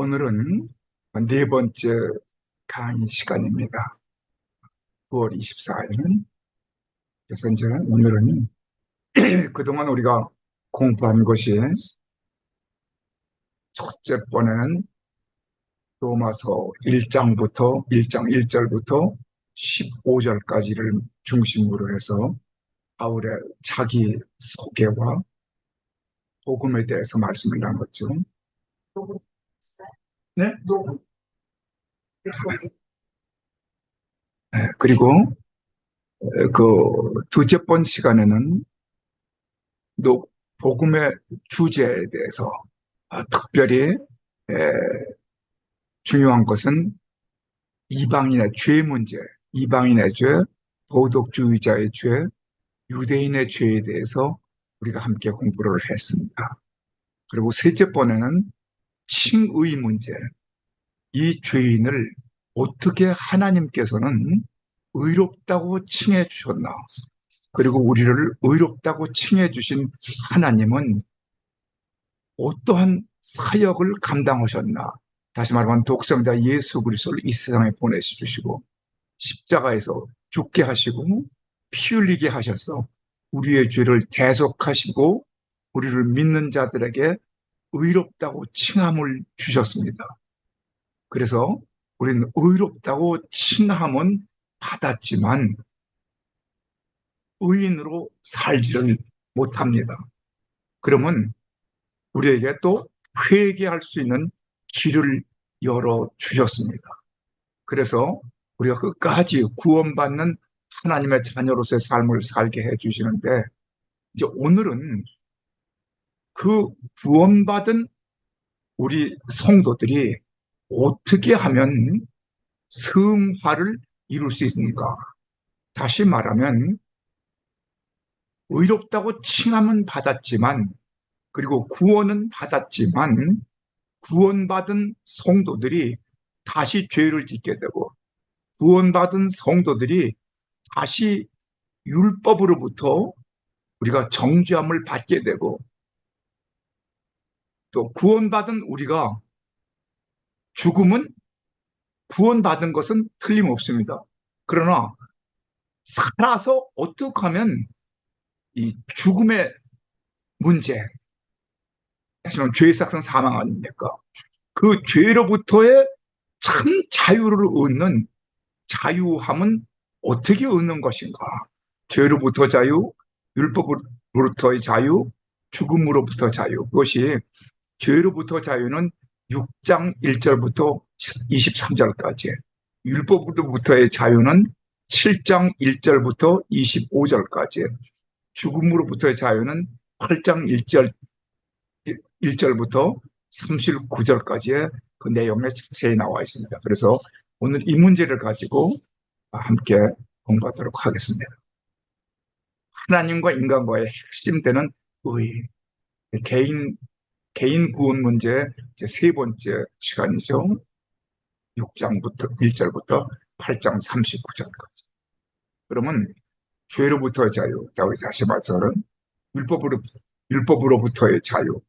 오늘은 네 번째 강의 시간입니다. 9월 24일은. 그래서 이제 오늘은 그동안 우리가 공부한 것이 첫째 번에는 로마서 1장부터 1장 1절부터 15절까지를 중심으로 해서 바울의 자기 소개와 복음에 대해서 말씀을 나눴죠. 네? 네, 그리고 그 두째 번 시간에는 또 복음의 주제에 대해서 특별히 에, 중요한 것은 이방인의 죄 문제, 이방인의 죄, 도덕주의자의 죄, 유대인의 죄에 대해서 우리가 함께 공부를 했습니다. 그리고 셋째 번에는 칭의 문제, 이 죄인을 어떻게 하나님께서는 의롭다고 칭해 주셨나? 그리고 우리를 의롭다고 칭해 주신 하나님은 어떠한 사역을 감당하셨나? 다시 말하면 독생자 예수 그리스도를 이 세상에 보내주시고 십자가에서 죽게 하시고 피 흘리게 하셔서 우리의 죄를 대속하시고 우리를 믿는 자들에게 의롭다고 칭함을 주셨습니다. 그래서 우리는 의롭다고 칭함은 받았지만 의인으로 살지를 못합니다. 그러면 우리에게 또 회개할 수 있는 길을 열어 주셨습니다. 그래서 우리가 끝까지 구원받는 하나님의 자녀로서의 삶을 살게 해 주시는데, 이제 오늘은 그 구원받은 우리 성도들이 어떻게 하면 성화를 이룰 수 있습니까? 다시 말하면 의롭다고 칭함은 받았지만, 그리고 구원은 받았지만 구원받은 성도들이 다시 죄를 짓게 되고, 구원받은 성도들이 다시 율법으로부터 우리가 정죄함을 받게 되고, 또 구원받은 우리가 죽음은 구원받은 것은 틀림없습니다. 그러나 살아서 어떻게 하면 이 죽음의 문제, 사실은 죄의 삭은 사망 아닙니까? 그 죄로부터의 참 자유를 얻는 자유함은 어떻게 얻는 것인가? 죄로부터 자유, 율법으로부터의 자유, 죽음으로부터 자유. 그것이 죄로부터 자유는 6장 1절부터 23절까지, 율법으로부터의 자유는 7장 1절부터 25절까지, 죽음으로부터의 자유는 8장 1절부터 39절까지의 그 내용에 자세히 나와 있습니다. 그래서 오늘 이 문제를 가지고 함께 공부하도록 하겠습니다. 하나님과 인간과의 핵심되는 의, 개인 구원 문제 세 번째 시간이죠. 6장부터 1절부터 8장 39절까지. 그러면 죄로부터의 자유, 자 우리 다시 말해서는 율법으로, 율법으로부터의 자유,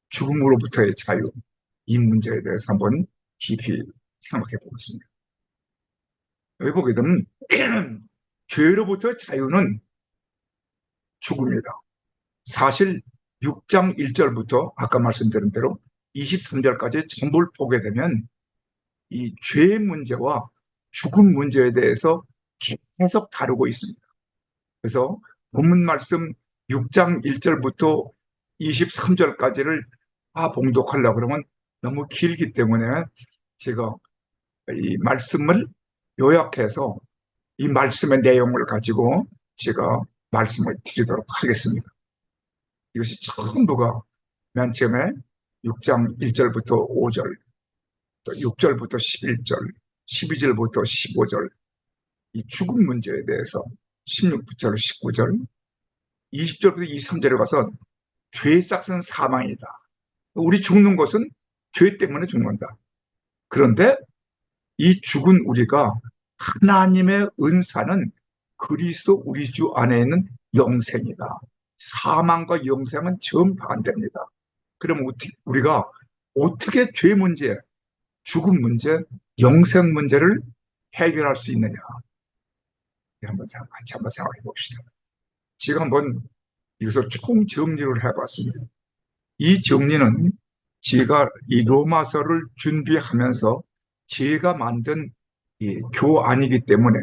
죽음으로부터의 자유, 이 문제에 대해서 한번 깊이 생각해 보겠습니다. 여기 보게 되면 죄로부터의 자유는 죽음이다. 사실 6장 1절부터 아까 말씀드린 대로 23절까지 전부를 보게 되면 이 죄의 문제와 죽음 문제에 대해서 계속 다루고 있습니다. 그래서 본문 말씀 6장 1절부터 23절까지를 다 봉독하려고 그러면 너무 길기 때문에 제가 이 말씀을 요약해서 이 말씀의 내용을 가지고 제가 말씀을 드리도록 하겠습니다. 이것이 전부가 맨 처음에 6장 1절부터 5절, 또 6절부터 11절, 12절부터 15절, 이 죽음 문제에 대해서 16절, 19절, 20절부터 23절에 가서 죄의 싹은 사망이다. 우리 죽는 것은 죄 때문에 죽는다. 그런데 이 죽은 우리가 하나님의 은사는 그리스도 우리 주 안에 있는 영생이다. 사망과 영생은 정반대입니다. 그럼 우리가 어떻게 죄 문제, 죽음 문제, 영생 문제를 해결할 수 있느냐. 같이 한번 생각해 봅시다. 제가 한번 여기서 총 정리를 해봤습니다. 이 정리는 제가 이 로마서를 준비하면서 제가 만든 이 교안이기 때문에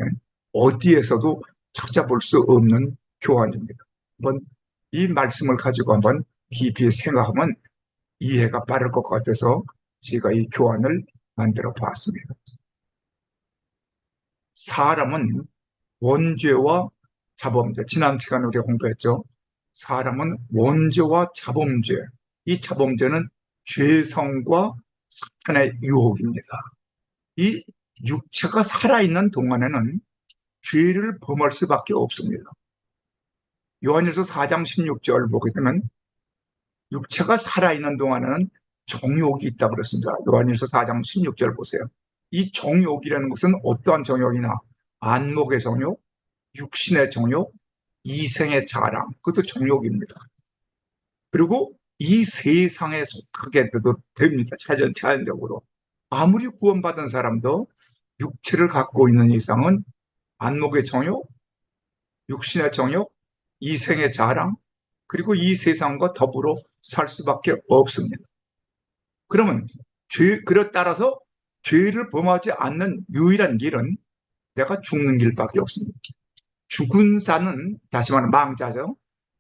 어디에서도 찾아볼 수 없는 교안입니다. 한번 이 말씀을 가지고 한번 깊이 생각하면 이해가 빠를 것 같아서 제가 이 교안을 만들어 봤습니다. 사람은 원죄와 자범죄, 지난 시간에 우리가 공부했죠. 사람은 원죄와 자범죄, 이 자범죄는 죄성과 사탄의 유혹입니다. 이 육체가 살아있는 동안에는 죄를 범할 수밖에 없습니다. 요한일서 4장 16절 보게 되면 육체가 살아있는 동안에는 정욕이 있다고 그랬습니다. 요한일서 4장 16절 보세요. 이 정욕이라는 것은 어떠한 정욕이나 안목의 정욕, 육신의 정욕, 이생의 자랑, 그것도 정욕입니다. 그리고 이 세상에 속하게 돼도 됩니다. 자연적으로. 아무리 구원받은 사람도 육체를 갖고 있는 이상은 안목의 정욕, 육신의 정욕, 이생의 자랑, 그리고 이 세상과 더불어 살 수밖에 없습니다. 그러면 그에 따라서 죄를 범하지 않는 유일한 길은 내가 죽는 길밖에 없습니다. 죽은 사는, 다시 말하면 망자죠.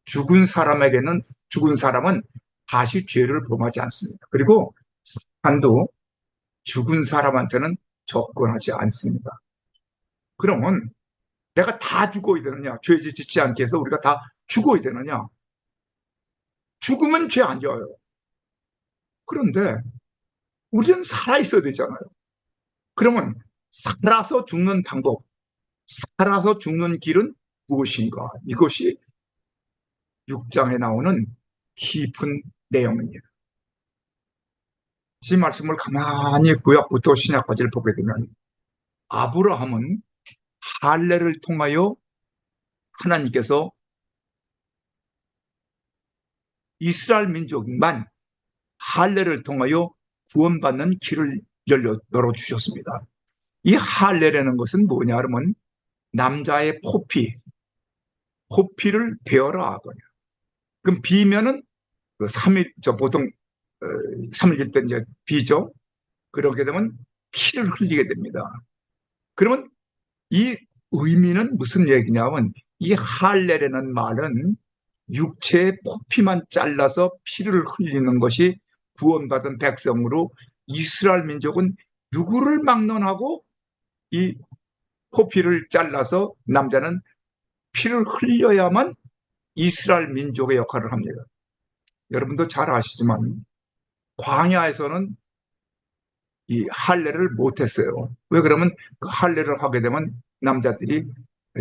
죽은 사람은 다시 죄를 범하지 않습니다. 그리고 사탄도 죽은 사람한테는 접근하지 않습니다. 그러면 내가 다 죽어야 되느냐? 죄 짓지 않게 해서 우리가 다 죽어야 되느냐? 죽으면 죄 안 져요. 그런데 우리는 살아있어야 되잖아요. 그러면 살아서 죽는 방법, 살아서 죽는 길은 무엇인가? 이것이 6장에 나오는 깊은 내용입니다. 이 말씀을 가만히 구약부터 신약까지를 보게 되면 아브라함은 할례를 통하여 하나님께서 이스라엘 민족만 할례를 통하여 구원받는 길을 열어주셨습니다. 이 할례라는 것은 뭐냐 하면 남자의 포피를 베어라 하거든요. 그럼 비면은 그 3일, 보통 3일일 때 이제 비죠. 그렇게 되면 피를 흘리게 됩니다. 그러면 이 의미는 무슨 얘기냐면 이 할례라는 말은 육체의 포피만 잘라서 피를 흘리는 것이 구원받은 백성으로 이스라엘 민족은 누구를 막론하고 이 포피를 잘라서 남자는 피를 흘려야만 이스라엘 민족의 역할을 합니다. 여러분도 잘 아시지만 광야에서는 이 할례를 못했어요. 왜 그러면 그 할례를 하게 되면 남자들이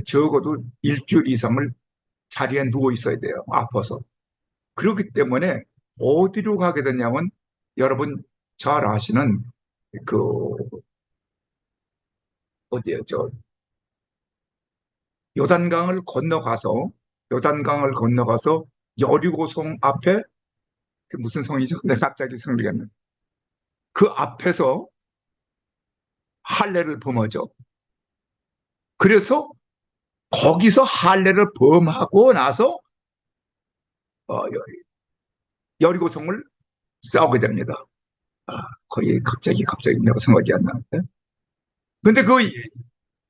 적어도 일주일 이상을 자리에 누워 있어야 돼요. 아파서. 그렇기 때문에 어디로 가게 되냐면 여러분 잘 아시는 그 어디요? 저 요단강을 건너가서 여리고성 앞에 그 무슨 성이죠? 내가 갑자기 생각이 안 나요. 그 앞에서 할례를 범하죠. 그래서 거기서 할례를 범하고 나서 어, 여리고성을 싸우게 됩니다. 아, 거의 갑자기 내가 생각이 안 나는데. 근데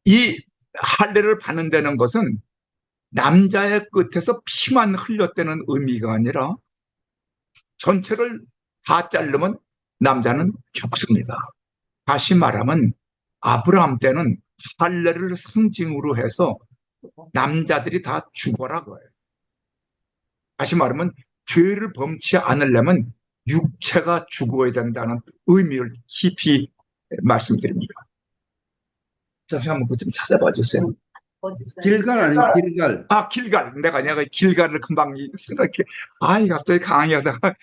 이 할례를 받는다는 것은 남자의 끝에서 피만 흘렸다는 의미가 아니라 전체를 다 자르면 남자는 죽습니다. 다시 말하면 아브라함 때는 할례를 상징으로 해서 남자들이 다 죽어라 거예요. 다시 말하면 죄를 범치 않으려면 육체가 죽어야 된다는 의미를 깊이 말씀드립니다. 잠시 한번 그거 좀 찾아봐 주세요. 길갈 아니면 길갈? 아, 길갈. 내가 길갈을 금방 생각해. 아이, 갑자기 강의하다가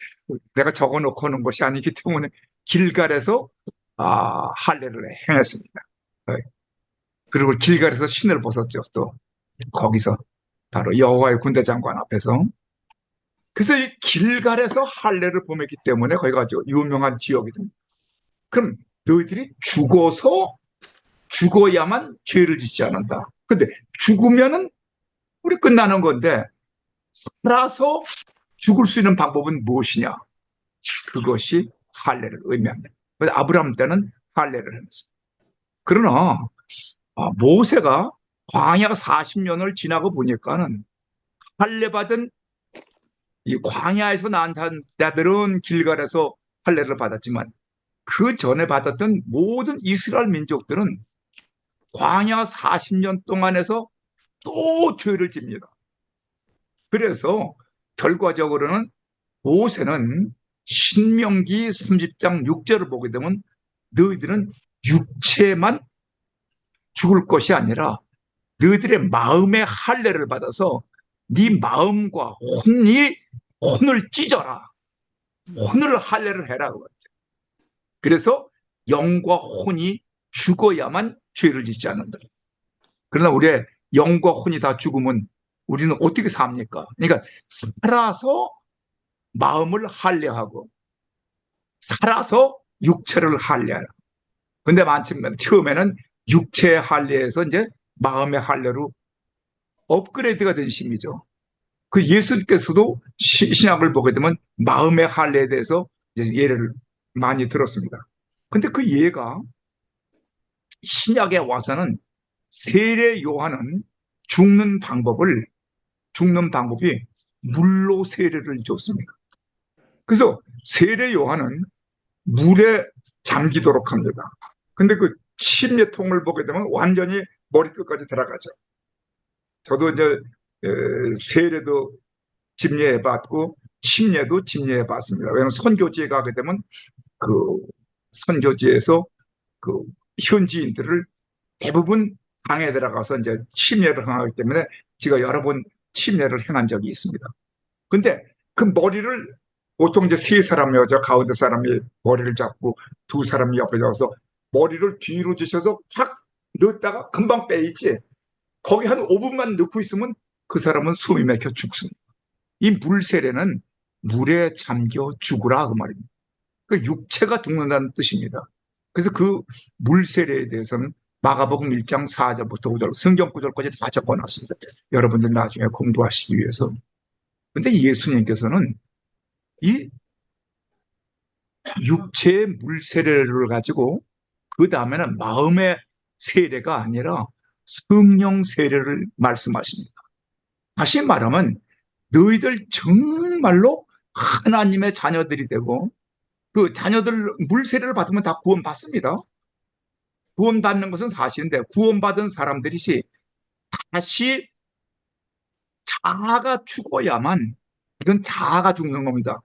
내가 적어 놓고 오는 것이 아니기 때문에 길갈에서 할례를 행했습니다. 그리고 길갈에서 신을 벗었죠. 또 거기서 바로 여호와의 군대 장관 앞에서. 그래서 이 길갈에서 할례를 범했기 때문에 거기가 아주 유명한 지역이거든요. 그럼 너희들이 죽어야만 죄를 짓지 않는다. 근데 죽으면은 우리 끝나는 건데 살아서 죽을 수 있는 방법은 무엇이냐? 그것이 할례를 의미합니다. 그래서 아브라함 때는 할례를 했어요. 그러나 모세가 광야 40년을 지나고 보니까는 할례 받은 이 광야에서 난 자들은 길갈에서 할례를 받았지만 그 전에 받았던 모든 이스라엘 민족들은 광야 40년 동안에서 또 죄를 집니다. 그래서 결과적으로는 모세는 신명기 30장 6절을 보게 되면 너희들은 육체만 죽을 것이 아니라 너희들의 마음의 할례를 받아서 네 마음과 혼을 찢어라. 혼을 할례를 해라. 그래서 영과 혼이 죽어야만 죄를 짓지 않는다. 그러나 우리의 영과 혼이 다 죽으면 우리는 어떻게 삽니까? 그러니까 살아서 마음을 할례하고 살아서 육체를 할례하라. 근데 마침내 처음에는 육체의 할례에서 이제 마음의 할례로 업그레이드가 된 심이죠. 그 예수께서도 신약을 보게 되면 마음의 할례에 대해서 이제 예를 많이 들었습니다. 근데 그 예가 신약에 와서는 세례 요한은 죽는 방법이 물로 세례를 줬습니다. 그래서 세례 요한은 물에 잠기도록 합니다. 근데 그 침례통을 보게 되면 완전히 머리끝까지 들어가죠. 저도 이제 세례도 집례해 봤고 침례도 집례해 봤습니다. 왜냐하면 선교지에 가게 되면 그 선교지에서 그 현지인들을 대부분 방에 들어가서 이제 침례를 행하기 때문에 제가 여러 번 침례를 행한 적이 있습니다. 근데 그 머리를 보통 이제 세 사람이 여자 가운데 사람이 머리를 잡고 두 사람이 옆에 잡아서 머리를 뒤로 주셔서 확 넣었다가 금방 빼있지. 거기 한 5분만 넣고 있으면 그 사람은 숨이 막혀 죽습니다. 이 물세례는 물에 잠겨 죽으라 그 말입니다. 그 육체가 죽는다는 뜻입니다. 그래서 그 물세례에 대해서는 마가복음 1장 4절부터 5절 성경 구절까지 다 적어놨습니다. 여러분들 나중에 공부하시기 위해서. 근데 예수님께서는 이 육체의 물세례를 가지고 그 다음에는 마음의 세례가 아니라 성령 세례를 말씀하십니다. 다시 말하면 너희들 정말로 하나님의 자녀들이 되고 그 자녀들 물세례를 받으면 다 구원받습니다. 구원받는 것은 사실인데 구원받은 사람들이 다시 자아가 죽어야만 이건 자아가 죽는 겁니다.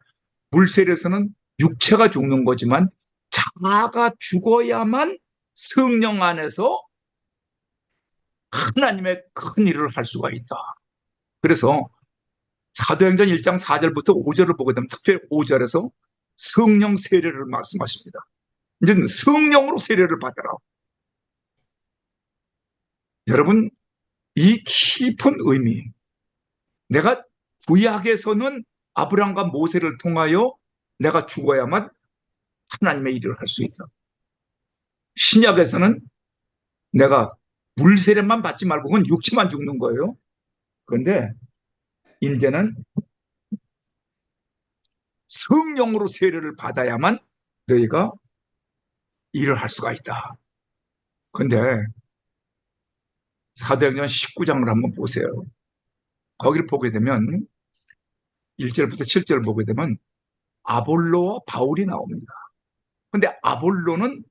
물세례에서는 육체가 죽는 거지만 자아가 죽어야만 성령 안에서 하나님의 큰 일을 할 수가 있다. 그래서 사도행전 1장 4절부터 5절을 보게 되면 특별히 5절에서 성령 세례를 말씀하십니다. 이제 성령으로 세례를 받아라. 여러분, 이 깊은 의미, 내가 구약에서는 아브라함과 모세를 통하여 내가 죽어야만 하나님의 일을 할 수 있다. 신약에서는 내가 물세례만 받지 말고 그건 육체만 죽는 거예요. 그런데 이제는 성령으로 세례를 받아야만 너희가 일을 할 수가 있다. 그런데 사도행전 19장을 한번 보세요. 거기를 보게 되면 1절부터 7절을 보게 되면 아볼로와 바울이 나옵니다. 근데 아볼로는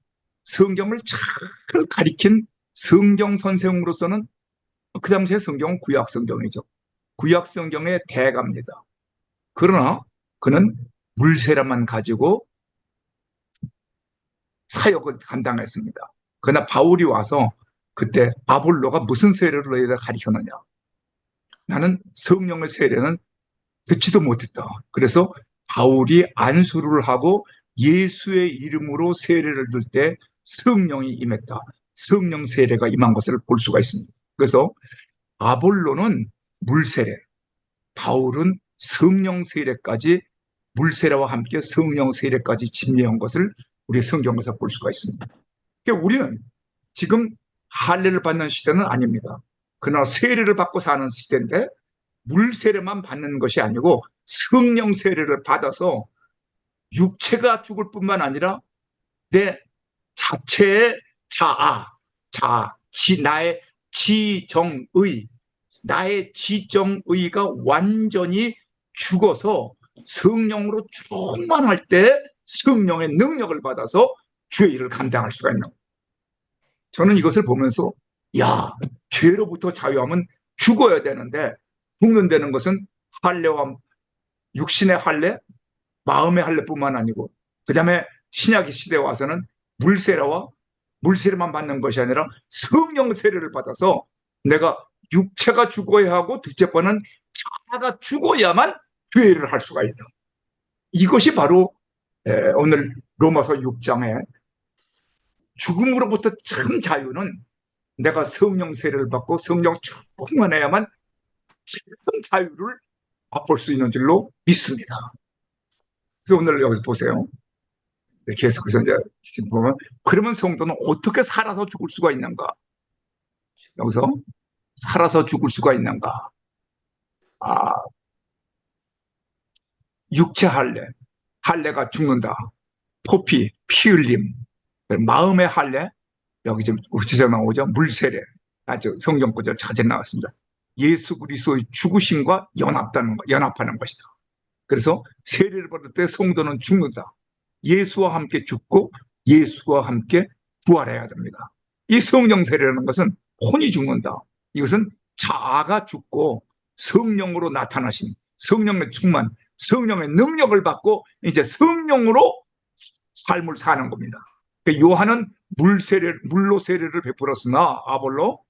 성경을 잘 가리킨 성경 선생으로서는 그 당시에 성경은 구약 성경이죠. 구약 성경의 대가입니다. 그러나 그는 물세례만 가지고 사역을 감당했습니다. 그러나 바울이 와서 그때 아볼로가 무슨 세례를 너희에게 가르쳤느냐. 나는 성령의 세례는 듣지도 못했다. 그래서 바울이 안수를 하고 예수의 이름으로 세례를 줄 때 성령이 임했다. 성령 세례가 임한 것을 볼 수가 있습니다. 그래서 아볼로는 물세례, 바울은 성령 세례까지, 물세례와 함께 성령 세례까지 진미한 것을 우리 성경에서 볼 수가 있습니다. 그러니까 우리는 지금 할례를 받는 시대는 아닙니다. 그러나 세례를 받고 사는 시대인데, 물세례만 받는 것이 아니고 성령 세례를 받아서 육체가 죽을 뿐만 아니라 내 자체의 나의 지정의, 나의 지정의가 완전히 죽어서 성령으로 충만할 때 성령의 능력을 받아서 죄의 일을 감당할 수가 있는 거예요. 저는 이것을 보면서, 야, 죄로부터 자유하면 죽어야 되는데, 죽는다는 것은 할례와 육신의 할례, 마음의 할례뿐만 아니고, 그 다음에 신약의 시대에 와서는 물세례와 물세례만 받는 것이 아니라 성령 세례를 받아서 내가 육체가 죽어야 하고, 둘째 번은 자아가 죽어야만 죄를 할 수가 있다. 이것이 바로 오늘 로마서 6장에 죽음으로부터 참 자유는 내가 성령 세례를 받고 성령 충만해야만 참 자유를 맛볼 수 있는 줄로 믿습니다. 그래서 오늘 여기서 보세요. 계속해서 이제 보면, 그러면 성도는 어떻게 살아서 죽을 수가 있는가? 여기서 살아서 죽을 수가 있는가? 아, 육체 할례, 할례가 죽는다. 포피, 피 흘림, 마음의 할례, 여기 지금 구체적 나오죠. 물세례, 아주 성경 구절 자주 나왔습니다. 예수 그리스도의 죽으심과 연합하는 것이다. 그래서 세례를 받을 때 성도는 죽는다. 예수와 함께 죽고 예수와 함께 부활해야 됩니다. 이 성령 세례라는 것은 혼이 죽는다. 이것은 자아가 죽고 성령으로 나타나신, 성령의 충만, 성령의 능력을 받고 이제 성령으로 삶을 사는 겁니다. 요한은 물로 세례를 베풀었으나 아볼로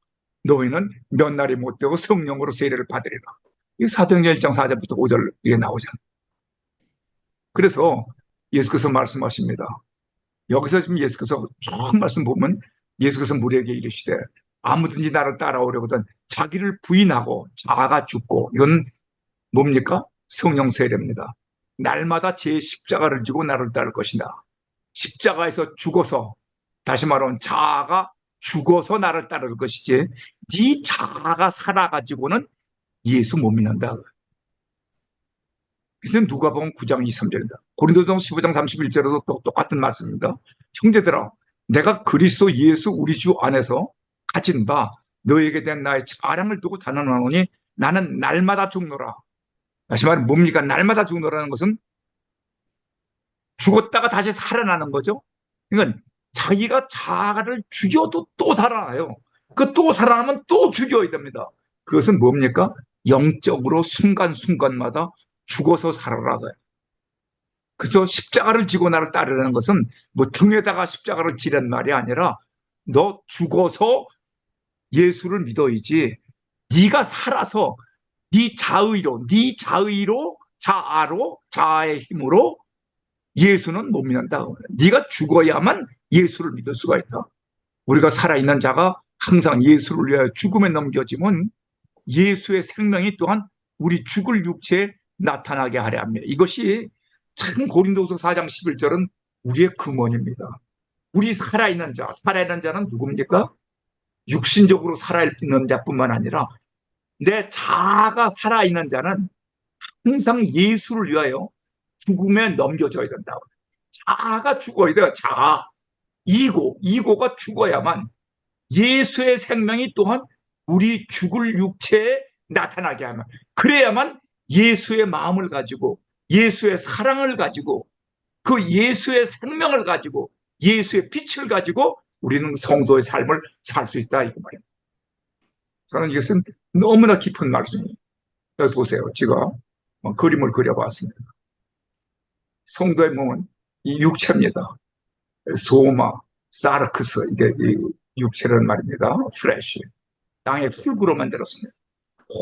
너희는 몇 날이 못 되고 성령으로 세례를 받으리라. 이 사도행전 1장 4절부터 5절 이게 나오잖아요. 그래서 예수께서 말씀하십니다. 여기서 지금 예수께서 쭉 말씀 보면, 예수께서 무리에게 이르시되 아무든지 나를 따라오려거든 자기를 부인하고 자아가 죽고, 이건 뭡니까? 성령 세례입니다. 날마다 제 십자가를 지고 나를 따를 것이다. 십자가에서 죽어서, 다시 말하면 자아가 죽어서 나를 따를 것이지, 네 자아가 살아가지고는 예수 못 믿는다. 그래서 누가복음 9장 23절입니다. 고린도전서 15장 31절에도 똑같은 말씀입니다. 형제들아, 내가 그리스도 예수 우리 주 안에서 가진 바 너에게 된 나의 자랑을 두고 단언하노니 나는 날마다 죽노라. 다시 말해 뭡니까? 날마다 죽노라는 것은 죽었다가 다시 살아나는 거죠. 그러니까 자기가 자아를 죽여도 또 살아나요. 그 또 살아나면 또 죽여야 됩니다. 그것은 뭡니까? 영적으로 순간순간마다 죽어서 살아나가요. 그래서 십자가를 지고 나를 따르라는 것은 뭐 등에다가 십자가를 지란 말이 아니라, 너 죽어서 예수를 믿어야지, 네가 살아서 네 자의로 자아의 힘으로 예수는 못 믿는다. 네가 죽어야만 예수를 믿을 수가 있다. 우리가 살아있는 자가 항상 예수를 위하여 죽음에 넘겨지면 예수의 생명이 또한 우리 죽을 육체에 나타나게 하려 합니다. 이것이 참 고린도서 4장 11절은 우리의 근원입니다. 우리 살아있는 자는 누굽니까? 육신적으로 살아있는 자뿐만 아니라 내 자아가 살아있는 자는 항상 예수를 위하여 죽음에 넘겨져야 된다. 자아가 죽어야 돼요. 자아. 이고가 죽어야만 예수의 생명이 또한 우리 죽을 육체에 나타나게 하면, 그래야만 예수의 마음을 가지고, 예수의 사랑을 가지고, 그 예수의 생명을 가지고, 예수의 빛을 가지고 우리는 성도의 삶을 살 수 있다, 이거 말입니다. 저는 이것은 너무나 깊은 말씀이에요. 여기 보세요. 제가 그림을 그려봤습니다. 성도의 몸은 이 육체입니다. 소마, 사르크스, 이게 육체란 말입니다. 플래시. 땅의 흙으로 만들었습니다.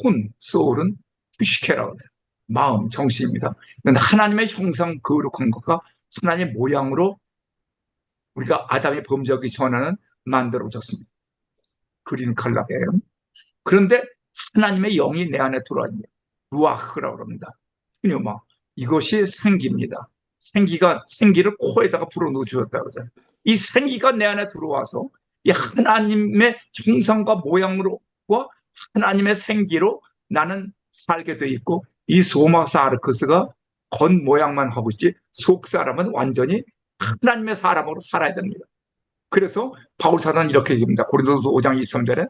혼, 소울은 푸시케라고 해요. 마음, 정신입니다. 하나님의 형상 거룩한 것과 하나님의 모양으로 우리가 아담의 범죄하기 전에는 만들어졌습니다. 그린 칼라예요. 그런데 하나님의 영이 내 안에 들어와 있습니다. 루아흐라고 합니다. pneuma. 이것이 생기입니다. 생기를 코에다가 불어넣어 주었다 그러잖아요. 이 생기가 내 안에 들어와서 이 하나님의 형상과 모양으로 하나님의 생기로 나는 살게 돼 있고, 이 소마사르크스가 겉 모양만 하고 있지 속 사람은 완전히 하나님의 사람으로 살아야 됩니다. 그래서 바울 사도는 이렇게 얘기합니다. 고린도서 5장 23절에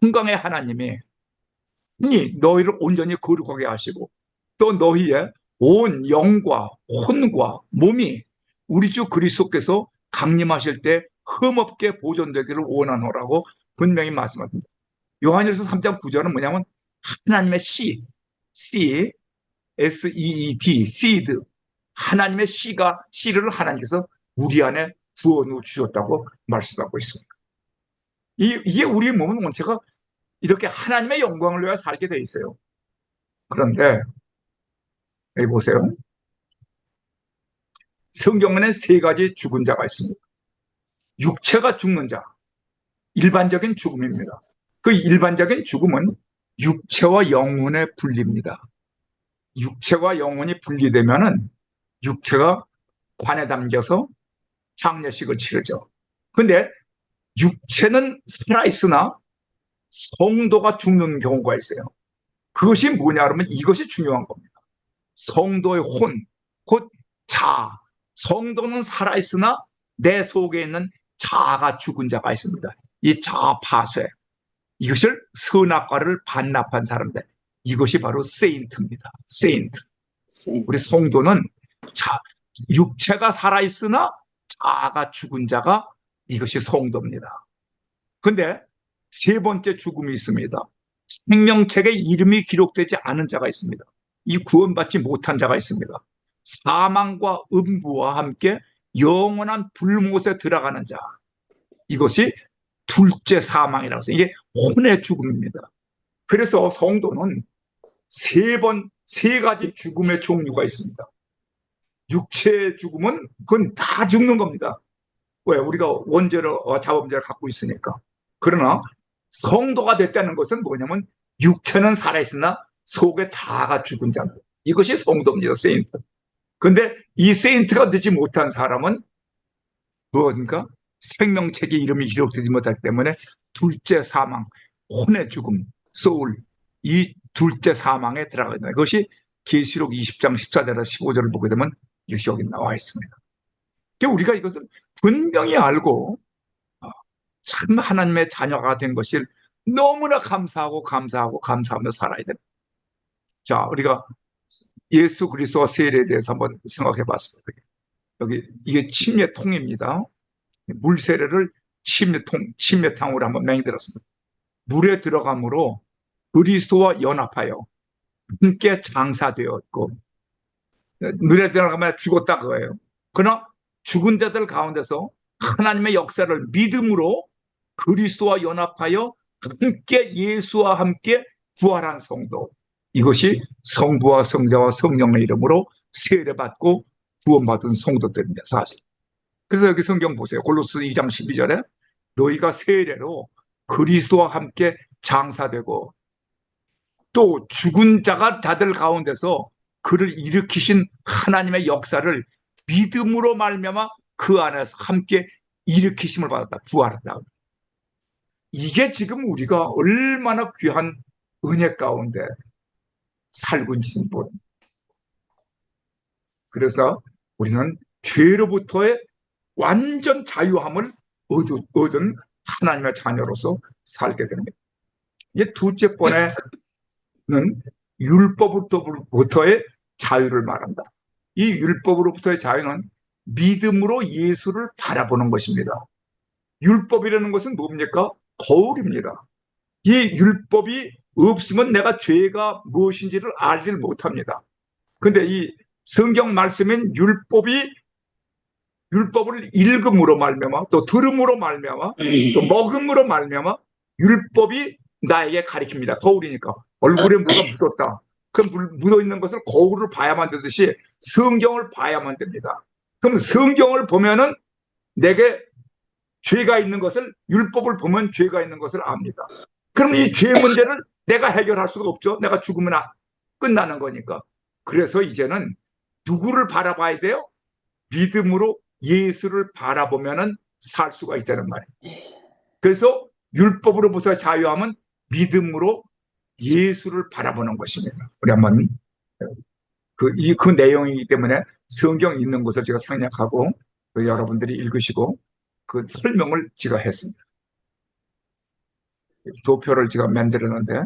평강의 하나님이 너희를 온전히 거룩하게 하시고 또 너희의 온 영과 혼과 몸이 우리 주 그리스도께서 강림하실 때 흠없게 보존되기를 원하노라고 분명히 말씀합니다. 요한일서 3장 9절은 뭐냐면 하나님의 seed, seed, 하나님의 씨를 하나님께서 우리 안에 부어놓어 주셨다고 말씀하고 있습니다. 이게 우리 몸은 원체가 이렇게 하나님의 영광을 위하여 살게 돼 있어요. 그런데 여기 보세요. 성경에는 세 가지 죽은 자가 있습니다. 육체가 죽는 자, 일반적인 죽음입니다. 그 일반적인 죽음은 육체와 영혼의 분리입니다. 육체와 영혼이 분리되면은 육체가 관에 담겨서 장례식을 치르죠. 근데 육체는 살아있으나 성도가 죽는 경우가 있어요. 그것이 뭐냐 그러면 이것이 중요한 겁니다. 성도의 혼, 곧 자. 성도는 살아있으나 내 속에 있는 자아가 죽은 자가 있습니다. 이 자아 파쇄, 이것을 선악과를 반납한 사람들, 이것이 바로 세인트입니다. 세인트. 우리 성도는 육체가 살아있으나 자아가 죽은 자가, 이것이 성도입니다. 근데 세 번째 죽음이 있습니다. 생명책에 이름이 기록되지 않은 자가 있습니다. 이 구원받지 못한 자가 있습니다. 사망과 음부와 함께 영원한 불못에 들어가는 자, 이것이 둘째 사망이라고 해서 이게 혼의 죽음입니다. 그래서 성도는 세 가지 죽음의 종류가 있습니다. 육체의 죽음은 그건 다 죽는 겁니다. 왜? 우리가 원죄와 자범죄를 갖고 있으니까. 그러나 성도가 됐다는 것은 뭐냐면 육체는 살아있으나 속에 자아가 죽은 자, 이것이 성도입니다. 세인트. 근데 이 세인트가 되지 못한 사람은 무엇인가? 생명책에 이름이 기록되지 못하기 때문에 둘째 사망, 혼의 죽음, 소울, 이 둘째 사망에 들어가게 됩니다. 그것이 계시록 20장 14절에서 15절을 보게 되면 이것이 여기 나와 있습니다. 우리가 이것을 분명히 알고 참 하나님의 자녀가 된 것을 너무나 감사하며 살아야 됩니다. 자, 우리가 예수 그리스도와 세례에 대해서 한번 생각해 봤습니다. 여기 이게 침례통입니다. 물 세례를 침례탕으로 한번 맹들었습니다. 물에 들어감으로 그리스도와 연합하여 함께 장사되었고, 물에 들어가면 죽었다 그거예요. 그러나 죽은 자들 가운데서 하나님의 역사를 믿음으로 그리스도와 연합하여 함께 예수와 함께 부활한 성도, 이것이 성부와 성자와 성령의 이름으로 세례받고 구원받은 성도들입니다. 사실. 그래서 여기 성경 보세요. 골로새 2장 12절에 너희가 세례로 그리스도와 함께 장사되고 또 죽은 자가 자들 가운데서 그를 일으키신 하나님의 역사를 믿음으로 말미암아 그 안에서 함께 일으키심을 받았다. 부활했다. 이게 지금 우리가 얼마나 귀한 은혜 가운데 살고 있는 분. 그래서 우리는 죄로부터의 완전 자유함을 얻은 하나님의 자녀로서 살게 됩니다. 이제 둘째 번에는 율법으로부터의 자유를 말한다. 이 율법으로부터의 자유는 믿음으로 예수를 바라보는 것입니다. 율법이라는 것은 뭡니까? 거울입니다. 이 율법이 없으면 내가 죄가 무엇인지를 알지를 못합니다. 근데 이 성경 말씀인 율법을 읽음으로 말미암아 또 들음으로 말미암아 또 먹음으로 말미암아 율법이 나에게 가리킵니다. 거울이니까. 얼굴에 뭐가 묻었다. 그 묻어있는 것을 거울을 봐야만 되듯이 성경을 봐야만 됩니다. 그럼 성경을 보면은 내게 죄가 있는 것을, 율법을 보면 죄가 있는 것을 압니다. 그럼 이 죄 문제를 내가 해결할 수가 없죠. 내가 죽으면 끝나는 거니까. 그래서 이제는 누구를 바라봐야 돼요? 믿음으로 예수를 바라보면은 살 수가 있다는 말이에요. 그래서 율법으로부터 자유함은 믿음으로 예수를 바라보는 것입니다. 우리 한번 그 내용이기 때문에 성경 있는 곳을 제가 생략하고 여러분들이 읽으시고 그 설명을 제가 했습니다. 도표를 제가 만들었는데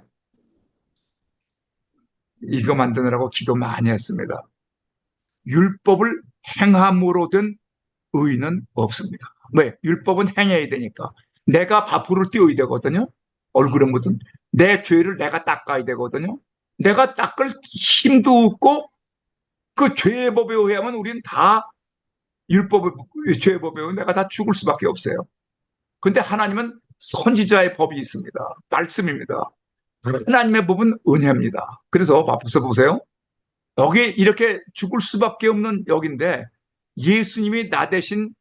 이거 만드느라고 기도 많이 했습니다. 율법을 행함으로 된 의는 없습니다. 왜? 율법은 행해야 되니까. 내가 밥풀을 띄워야 되거든요. 얼굴에 묻은 내 죄를 내가 닦아야 되거든요. 내가 닦을 힘도 없고 그 죄의 법에 의하면 우리는 다 율법의 죄의 법에 의하면 내가 다 죽을 수밖에 없어요. 근데 하나님은 선지자의 법이 있습니다. 말씀입니다. 하나님의 법은 은혜입니다. 그래서 앞서 보세요. 여기 이렇게 죽을 수밖에 없는 여기인데 예수님이 나 대신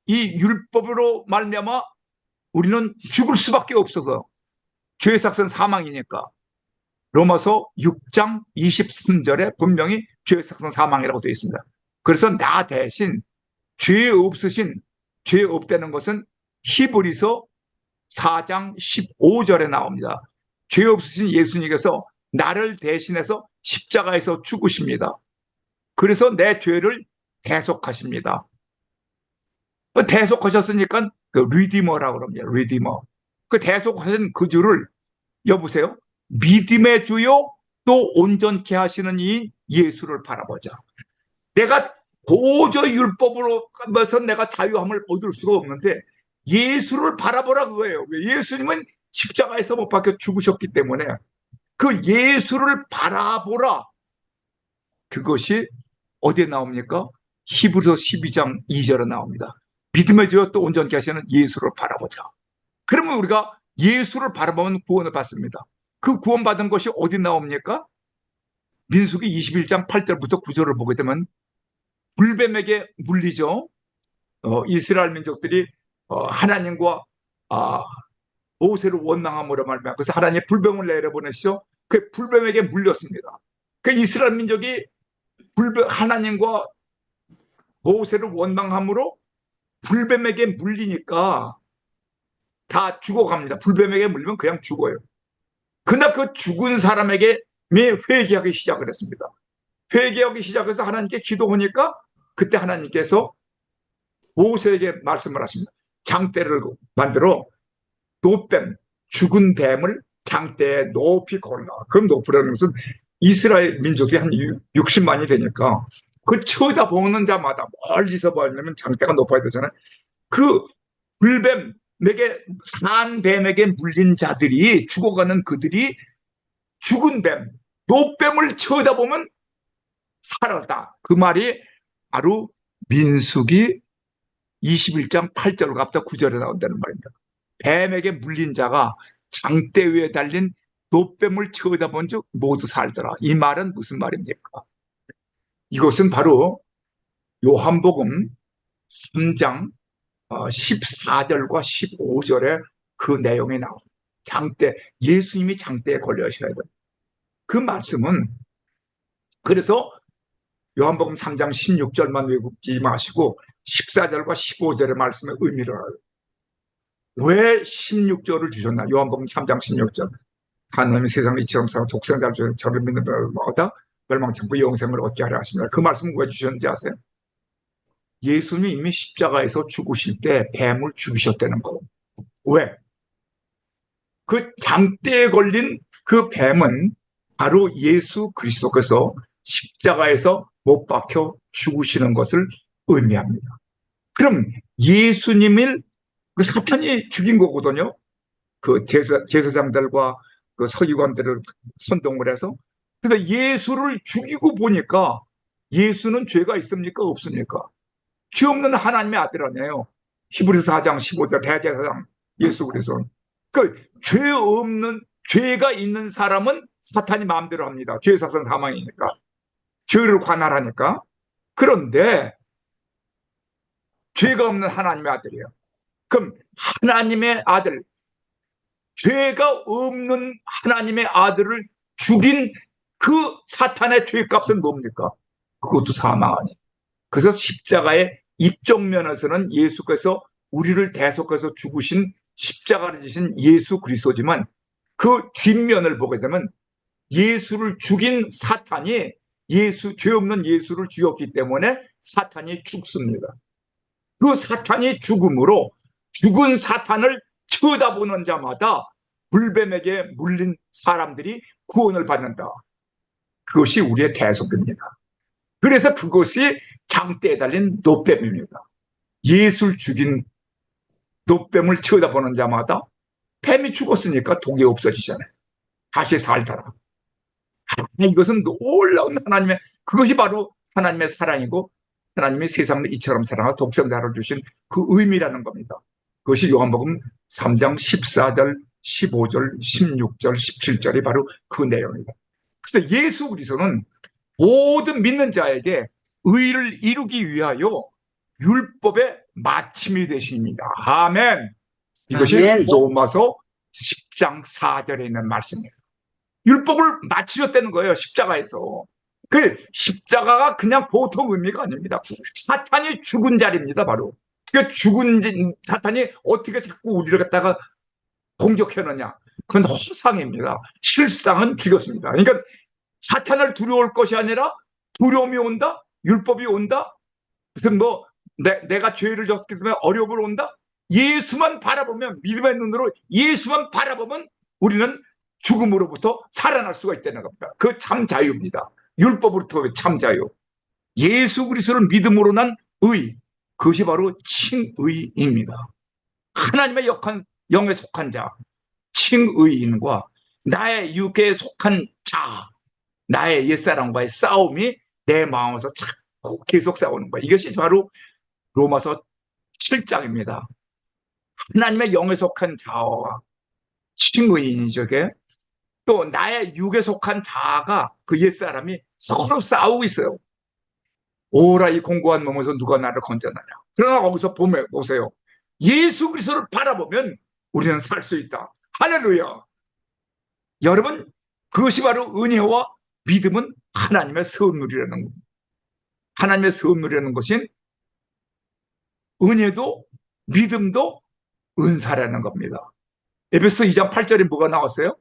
이 율법으로 말미암아 우리는 죽을 수밖에 없어서 죄의 삭은 사망이니까 로마서 6장 23절에 분명히 죄의 삭은 사망이라고 되어 있습니다. 그래서 나 대신 죄 없으신 죄 없다는 것은 히브리서 4장 15절에 나옵니다. 죄 없으신 예수님께서 나를 대신해서 십자가에서 죽으십니다. 그래서 내 죄를 대속하십니다. 대속하셨으니까 그 리디머라고 그럽니다. 리디머. 그 대속하신 그 주를 여보세요. 믿음의 주요 또 온전케 하시는 이 예수를 바라보자. 내가 도저히 율법으로 가면서 내가 자유함을 얻을 수가 없는데 예수를 바라보라 그거예요. 예수님은 십자가에서 못 박혀 죽으셨기 때문에 그 예수를 바라보라. 그것이 어디에 나옵니까? 히브리서 12장 2절에 나옵니다. 믿음의 주여 또 온전케 하시는 예수를 바라보자. 그러면 우리가 예수를 바라보면 구원을 받습니다. 그 구원받은 것이 어디 나옵니까? 민수기 21장 8절부터 9절을 보게 되면 불뱀에게 물리죠. 이스라엘 민족들이 하나님과 모세를 원망함으로 말미암아 그래서 하나님의 불뱀을 내려보내시죠. 그 불뱀에게 물렸습니다. 그 이스라엘 민족이 하나님과 모세를 원망함으로 불뱀에게 물리니까 다 죽어갑니다. 불뱀에게 물리면 그냥 죽어요. 그러나 그 죽은 사람에게 회개하기 시작을 했습니다. 회개하기 시작해서 하나님께 기도하니까 그때 하나님께서 모세에게 말씀을 하십니다. 장대를 만들어 노뱀, 죽은 뱀을 장대에 높이 걸라. 그럼 높으라는 것은 이스라엘 민족이 한 60만이 되니까 그 쳐다보는 자마다 멀리서 보려면 장대가 높아야 되잖아요. 그 불뱀, 산 뱀에게 물린 자들이 죽어가는 그들이 죽은 뱀, 노뱀을 쳐다보면 살았다. 그 말이 바로 민수기 21장 8절 갑자기 9절에 나온다는 말입니다. 뱀에게 물린 자가 장대 위에 달린 노뱀을 쳐다본 즉 모두 살더라. 이 말은 무슨 말입니까? 이것은 바로 요한복음 3장 14절과 15절에 그 내용이 나옵니다. 예수님이 장대에 걸려 있어야 돼요. 그 말씀은 그래서 요한복음 3장 16절만 외우지 마시고 14절과 15절의 말씀의 의미를 알아요. 왜 16절을 주셨나? 요한복음 3장 16절. 하나님이 세상을 이처럼 사랑 독생자를 주셔서 저를 믿는 자마다 멸망치 않고 영생을 얻게 하려 하십니다. 그 말씀은 왜 주셨는지 아세요? 예수님이 이미 십자가에서 죽으실 때 뱀을 죽이셨다는 거예요. 왜? 그 장대에 걸린 그 뱀은 바로 예수 그리스도께서 십자가에서 못 박혀 죽으시는 것을 의미합니다. 그럼 예수님을 그 사탄이 죽인 거거든요. 그 제사장들과 그 서기관들을 선동을 해서. 그래서 예수를 죽이고 보니까 예수는 죄가 있습니까? 없습니까? 죄 없는 하나님의 아들 아니에요. 히브리서 4장 15절 대제사장 예수 그리스도. 그 죄 없는 죄가 있는 사람은 사탄이 마음대로 합니다. 죄의 삭은 사망이니까. 죄를 관할하니까. 그런데 죄가 없는 하나님의 아들이에요. 그럼 하나님의 아들, 죄가 없는 하나님의 아들을 죽인 그 사탄의 죄값은 뭡니까? 그것도 사망 아니에요. 그래서 십자가의 입적 면에서는 예수께서 우리를 대속해서 죽으신 십자가를 지신 예수 그리스도지만 그 뒷면을 보게 되면 예수를 죽인 사탄이 죄 없는 예수를 죽였기 때문에 사탄이 죽습니다. 그 사탄이 죽음으로 죽은 사탄을 쳐다보는 자마다 불뱀에게 물린 사람들이 구원을 받는다. 그것이 우리의 대속입니다. 그래서 그것이 장대에 달린 노뱀입니다. 예수를 죽인 노뱀을 쳐다보는 자마다 뱀이 죽었으니까 독이 없어지잖아요. 다시 살더라. 이것은 놀라운 하나님의, 그것이 바로 하나님의 사랑이고 하나님이 세상을 이처럼 사랑하사 독생자를 주신 그 의미라는 겁니다. 그것이 요한복음 3장 14절, 15절, 16절, 17절이 바로 그 내용입니다. 그래서 예수 그리스도는 모든 믿는 자에게 의를 이루기 위하여 율법의 마침이 되십니다. 아멘. 이것이 아멘. 로마서 10장 4절에 있는 말씀이에요. 율법을 마치셨다는 거예요. 십자가에서. 그 십자가가 그냥 보통 의미가 아닙니다. 사탄이 죽은 자리입니다. 바로. 그 죽은 사탄이 어떻게 자꾸 우리를 갖다가 공격해느냐. 그건 허상입니다. 실상은 죽였습니다. 그러니까 사탄을 두려울 것이 아니라 두려움이 온다? 율법이 온다? 무슨 내가 죄를 졌기 때문에 어려움을 온다? 예수만 바라보면, 믿음의 눈으로 예수만 바라보면 우리는 죽음으로부터 살아날 수가 있다는 겁니다. 그 참 자유입니다. 율법으로부터 참 자유. 예수 그리스도를 믿음으로 난 의, 그것이 바로 칭의입니다. 하나님의 영에 속한 자, 칭의인과 나의 육에 속한 자, 나의 옛사람과의 싸움이 내 마음에서 자꾸 계속 싸우는 거야. 이것이 바로 로마서 7장입니다. 하나님의 영에 속한 자와 칭의인이 저게 또 나의 육에 속한 자가 그 옛사람이 서로 싸우고 있어요. 오라 이 공고한 몸에서 누가 나를 건져나냐. 그러나 거기서 보세요. 예수 그리스도를 바라보면 우리는 살 수 있다. 할렐루야. 여러분, 그것이 바로 은혜와 믿음은 하나님의 선물이라는 겁니다. 하나님의 선물이라는 것은 은혜도 믿음도 은사라는 겁니다. 에베소 2장 8절에 뭐가 나왔어요?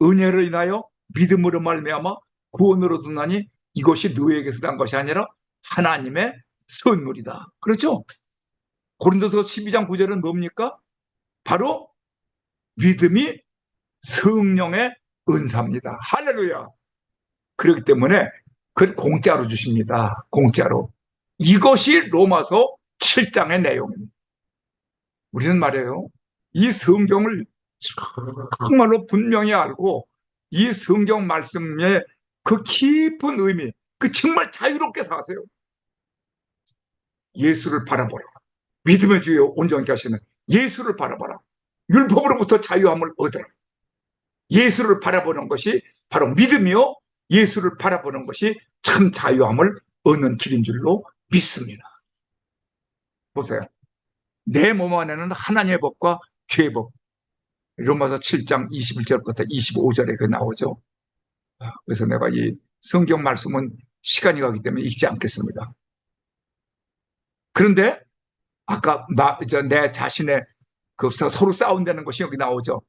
은혜를 인하여 믿음으로 말미암아 구원으로 얻으나니 이것이 너에게서 난 것이 아니라 하나님의 선물이다. 그렇죠? 고린도서 12장 9절은 뭡니까? 바로 믿음이 성령의 은사입니다. 할렐루야. 그렇기 때문에 그걸 공짜로 주십니다. 공짜로. 이것이 로마서 7장의 내용입니다. 우리는 말이에요. 이 성경을 정말로 분명히 알고 이 성경 말씀의 그 깊은 의미, 그 정말 자유롭게 사세요. 예수를 바라보라. 믿음의 주에 온전케 하시는 예수를 바라보라. 율법으로부터 자유함을 얻어라. 예수를 바라보는 것이 바로 믿음이요. 예수를 바라보는 것이 참 자유함을 얻는 길인 줄로 믿습니다. 보세요. 내 몸 안에는 하나님의 법과 죄의 법. 로마서 7장 21절부터 25절에 그 나오죠. 그래서 내가 이 성경 말씀은 시간이 가기 때문에 읽지 않겠습니다. 그런데 아까 내 자신의 그 서로 싸운다는 것이 여기 나오죠.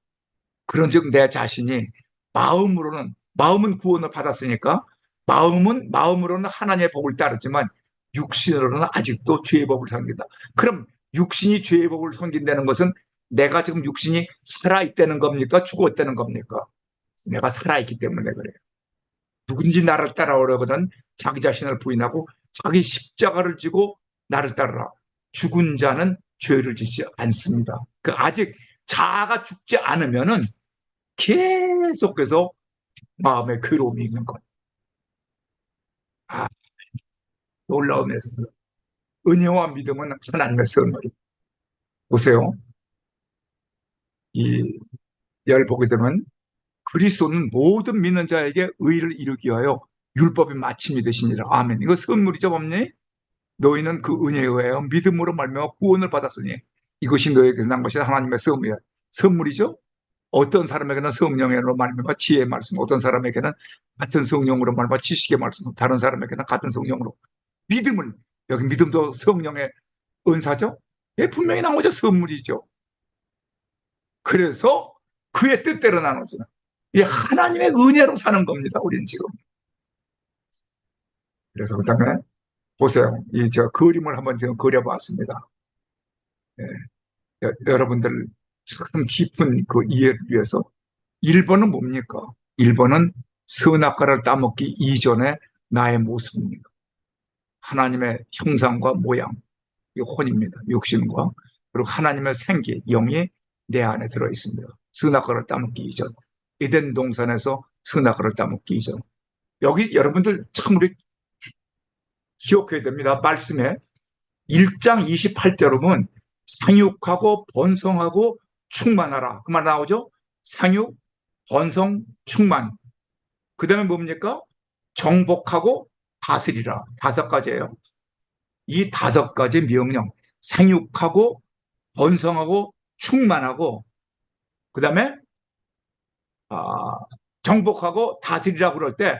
그런즉 내 자신이 마음은 구원을 받았으니까 마음으로는 하나님의 법을 따르지만 육신으로는 아직도 죄의 법을 섬긴다. 그럼 육신이 죄의 법을 섬긴다는 것은 내가 지금 육신이 살아있다는 겁니까? 죽었다는 겁니까? 내가 살아있기 때문에 그래요. 누군지 나를 따라오려거든 자기 자신을 부인하고 자기 십자가를 지고 나를 따르라. 죽은 자는 죄를 짓지 않습니다. 아직 자아가 죽지 않으면은 계속해서 마음에 괴로움이 있는 것. 놀라운 예수입니다. 은혜와 믿음은 하나님의 선물이. 보세요. 이 열 보게 되면 그리스도는 모든 믿는 자에게 의를 이루기 위하여 율법의 마침이 되시니라. 아멘. 이거 선물이죠, 없니? 너희는 그 은혜에 의하여 믿음으로 말미암아 구원을 받았으니 이것이 너에게서 난 것이 하나님의 선물이야. 선물이죠. 어떤 사람에게는 성령으로 말미암아 지혜의 말씀, 어떤 사람에게는 같은 성령으로 말미암아 지식의 말씀, 다른 사람에게는 같은 성령으로 믿음을, 여기 믿음도 성령의 은사죠? 예, 분명히 나오죠. 선물이죠. 그래서 그의 뜻대로 나눠주는, 이 하나님의 은혜로 사는 겁니다. 우리는 지금. 그래서 그다음에 보세요. 이 저 그림을 한번 지금 그려봤습니다. 예, 여러분들 참 깊은 그 이해를 위해서 1번은 뭡니까? 1번은 선악과를 따먹기 이전의 나의 모습입니다. 하나님의 형상과 모양, 이 혼입니다. 육신과. 그리고 하나님의 생기, 영이 내 안에 들어있습니다. 선악과를 따먹기 이전. 에덴 동산에서 선악과를 따먹기 이전. 여기 여러분들 참 우리 기억해야 됩니다. 말씀에 1장 28절에 보면 상육하고 번성하고 충만하라. 그 말 나오죠? 상육, 번성, 충만. 그 다음에 뭡니까? 정복하고 다스리라. 5가지예요. 이 5가지 명령. 생육하고 번성하고 충만하고 그 다음에 정복하고 다스리라 그럴 때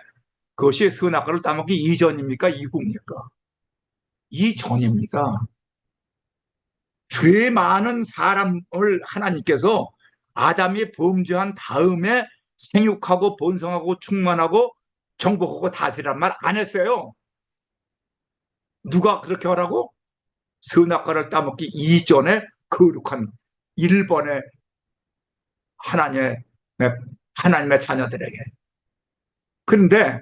그것이 선악과를 따먹기 이전입니까? 이후입니까? 이전입니다. 죄 많은 사람을 하나님께서 아담이 범죄한 다음에 생육하고 번성하고 충만하고 정복하고 다스리란 말 안 했어요. 누가 그렇게 하라고? 선악과를 따먹기 이전에 거룩한 1번의 하나님의, 하나님의 자녀들에게. 그런데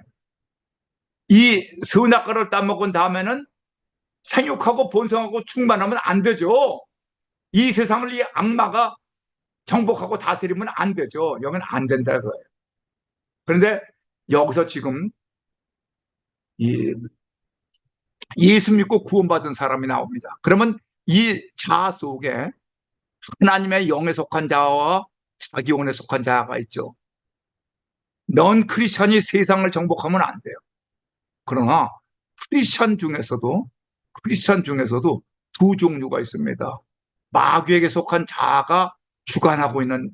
이 선악과를 따먹은 다음에는 생육하고 번성하고 충만하면 안 되죠. 이 세상을 이 악마가 정복하고 다스리면 안 되죠. 여기는 안 된다 그거예요. 그런데 여기서 지금 이 예수 믿고 구원받은 사람이 나옵니다. 그러면 이 자 속에 하나님의 영에 속한 자와 자기 영에 속한 자가 있죠. 넌 크리스천이 세상을 정복하면 안 돼요. 그러나 크리스천 중에서도 두 종류가 있습니다. 마귀에게 속한 자가 주관하고 있는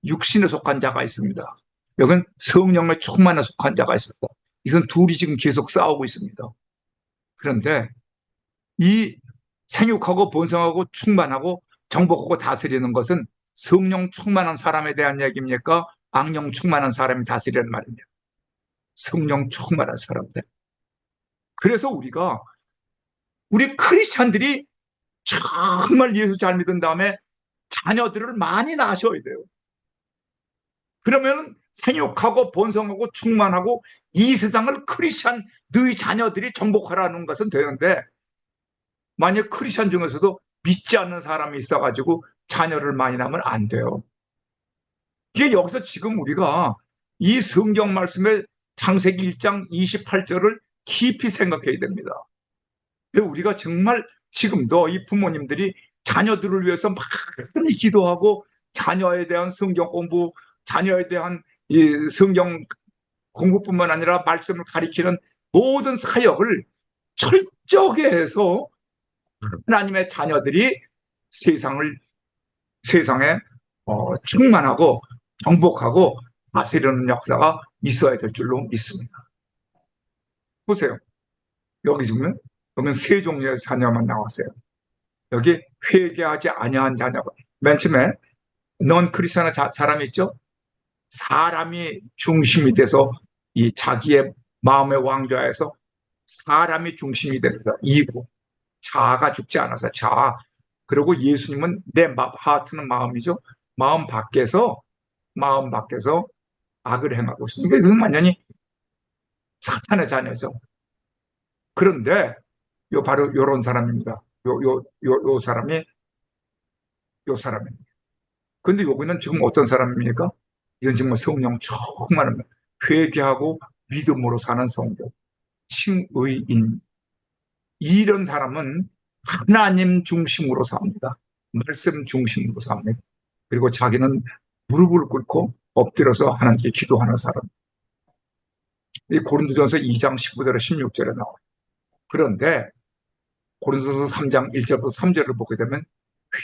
육신에 속한 자가 있습니다. 여긴 성령의 충만에 속한 자가 있습니다. 이건 둘이 지금 계속 싸우고 있습니다. 그런데 이 생육하고 번성하고 충만하고 정복하고 다스리는 것은 성령 충만한 사람에 대한 얘기입니까? 악령 충만한 사람이 다스리는 말입니다. 성령 충만한 사람들. 그래서 우리 크리스찬들이 정말 예수 잘 믿은 다음에 자녀들을 많이 낳으셔야 돼요. 그러면 생육하고 번성하고 충만하고 이 세상을 크리스찬 너희 자녀들이 정복하라는 것은 되는데, 만약 크리스찬 중에서도 믿지 않는 사람이 있어가지고 자녀를 많이 낳으면 안 돼요. 이게 여기서 지금 우리가 이 성경 말씀의 창세기 1장 28절을 깊이 생각해야 됩니다. 우리가 정말 지금도 이 부모님들이 자녀들을 위해서 많이 기도하고 자녀에 대한 성경 공부, 자녀에 대한 이 성경 공부뿐만 아니라 말씀을 가리키는 모든 사역을 철저하게 해서 하나님의 자녀들이 세상에 충만하고 정복하고 다스리는 역사가 있어야 될 줄로 믿습니다. 보세요. 여기 지금 여기는 세 종류의 자녀만 나왔어요. 여기 회개하지 아니한 자녀가 맨 처음에 넌 크리스천의 사람이 있죠? 사람이 중심이 돼서 이 자기의 마음의 왕좌에서 사람이 중심이 됩니다. 이고 자아가 죽지 않아서 자아. 그리고 예수님은 내 하트는 마음이죠. 마음 밖에서 악을 행하고 있으니까 그건 완전히 사탄의 자녀죠. 그런데 바로 요런 사람입니다. 요 사람입니다. 근데 여기는 지금 어떤 사람입니까? 이건 정말 성령 충만한 회개하고 믿음으로 사는 성도, 칭의인. 이런 사람은 하나님 중심으로 삽니다. 말씀 중심으로 삽니다. 그리고 자기는 무릎을 꿇고 엎드려서 하나님께 기도하는 사람. 이 고린도전서 2장 15절에 16절에 나와요. 그런데 고린도전서 3장 1절부터 3절을 보게 되면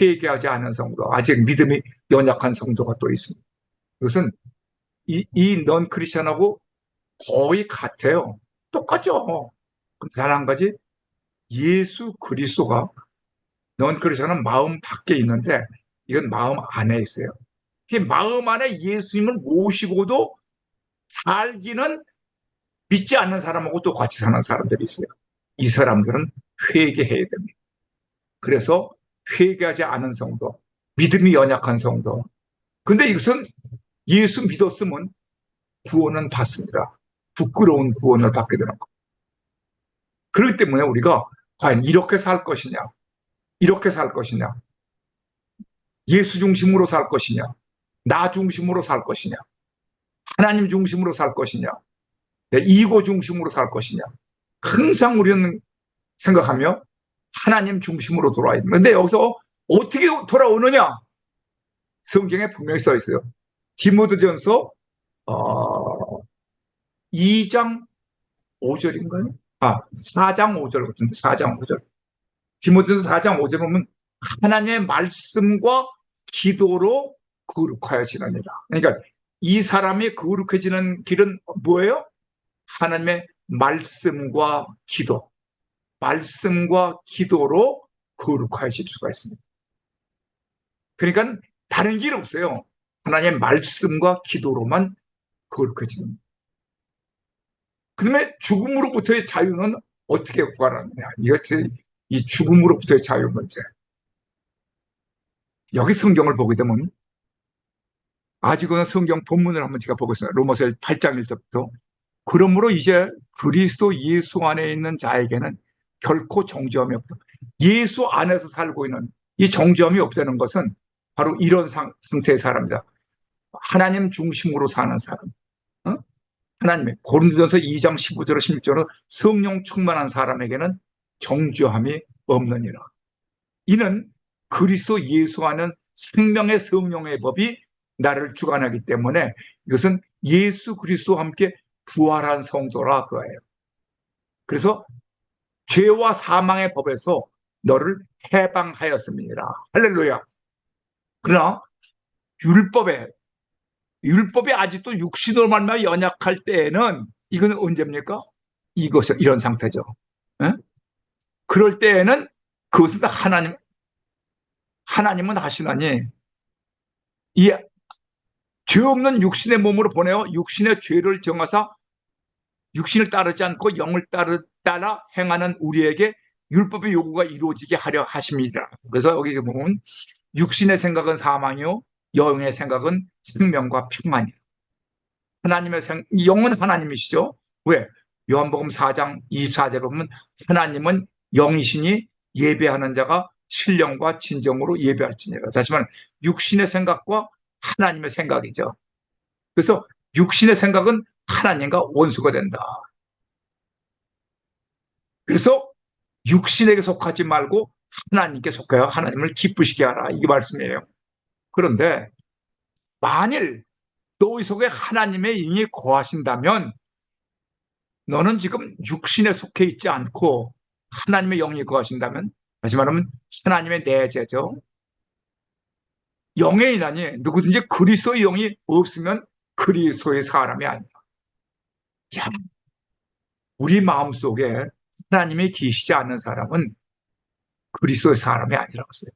회개하지 않은 성도, 아직 믿음이 연약한 성도가 또 있습니다. 이것은 이 넌 크리스천하고 거의 같아요. 똑같죠. 단 한 가지, 예수 그리스도가 넌 크리스천은 마음 밖에 있는데 이건 마음 안에 있어요. 이 마음 안에 예수님을 모시고도 살기는 믿지 않는 사람하고 또 같이 사는 사람들이 있어요. 이 사람들은 회개해야 됩니다. 그래서 회개하지 않은 성도, 믿음이 연약한 성도. 근데 이것은 예수 믿었으면 구원은 받습니다. 부끄러운 구원을 받게 되는 거. 그렇기 때문에 우리가 과연 이렇게 살 것이냐, 이렇게 살 것이냐, 예수 중심으로 살 것이냐, 나 중심으로 살 것이냐, 하나님 중심으로 살 것이냐, 내 이고 중심으로 살 것이냐. 항상 우리는 생각하며 하나님 중심으로 돌아야 됩니다. 근데 여기서 어떻게 돌아오느냐? 성경에 분명히 써 있어요. 디모데전서 2장 5절인가요? 4장 5절 같은데 4장 5절. 디모데전서 4장 5절 보면 하나님의 말씀과 기도로 거룩하여지느니라. 그러니까 이 사람이 거룩해지는 길은 뭐예요? 하나님의 말씀과 기도, 말씀과 기도로 거룩하여질 수가 있습니다. 그러니까 다른 길 없어요. 하나님의 말씀과 기도로만 거룩해지는. 그다음에 죽음으로부터의 자유는 어떻게 구하느냐? 이것이 이 죽음으로부터의 자유 문제. 여기 성경을 보게 되면 아직은 성경 본문을 한번 제가 보겠습니다. 로마서 8장 1절부터. 그러므로 이제 그리스도 예수 안에 있는 자에게는 결코 정죄함이 없다. 예수 안에서 살고 있는 이 정죄함이 없다는 것은 바로 이런 상태의 사람이다. 하나님 중심으로 사는 사람. 어? 하나님의 고린도전서 2장 15절 16절은 성령 충만한 사람에게는 정죄함이 없느니라. 이는 그리스도 예수 안은 생명의 성령의 법이 나를 주관하기 때문에 이것은 예수 그리스도와 함께 부활한 성도라 그거예요. 그래서 죄와 사망의 법에서 너를 해방하였습니다. 할렐루야. 그러나 율법이 아직도 육신으로 말미암아 연약할 때에는 이건 언제입니까? 이것은 이런 상태죠. 에? 그럴 때에는 그것은 하나님은 하시나니 이 죄 없는 육신의 몸으로 보내어 육신의 죄를 정하사 육신을 따르지 않고 영을 따라 행하는 우리에게 율법의 요구가 이루어지게 하려 하십니다. 그래서 여기 보면 육신의 생각은 사망이요 영의 생각은 생명과 평안이요. 영은 하나님이시죠. 왜? 요한복음 4장 24절에 보면 하나님은 영이시니 예배하는 자가 신령과 진정으로 예배할지니라. 다시 말하면 육신의 생각과 하나님의 생각이죠. 그래서 육신의 생각은 하나님과 원수가 된다. 그래서 육신에게 속하지 말고 하나님께 속하여 하나님을 기쁘시게 하라. 이게 말씀이에요. 그런데 만일 너희 속에 하나님의 영이 거하신다면 너는 지금 육신에 속해 있지 않고 하나님의 영이 거하신다면 다시 말하면 하나님의 내재죠. 영의 인하니 누구든지 그리스도의 영이 없으면 그리스도의 사람이 아니다. 야, 우리 마음속에 하나님이 계시지 않는 사람은 그리스도의 사람이 아니라고 했어요.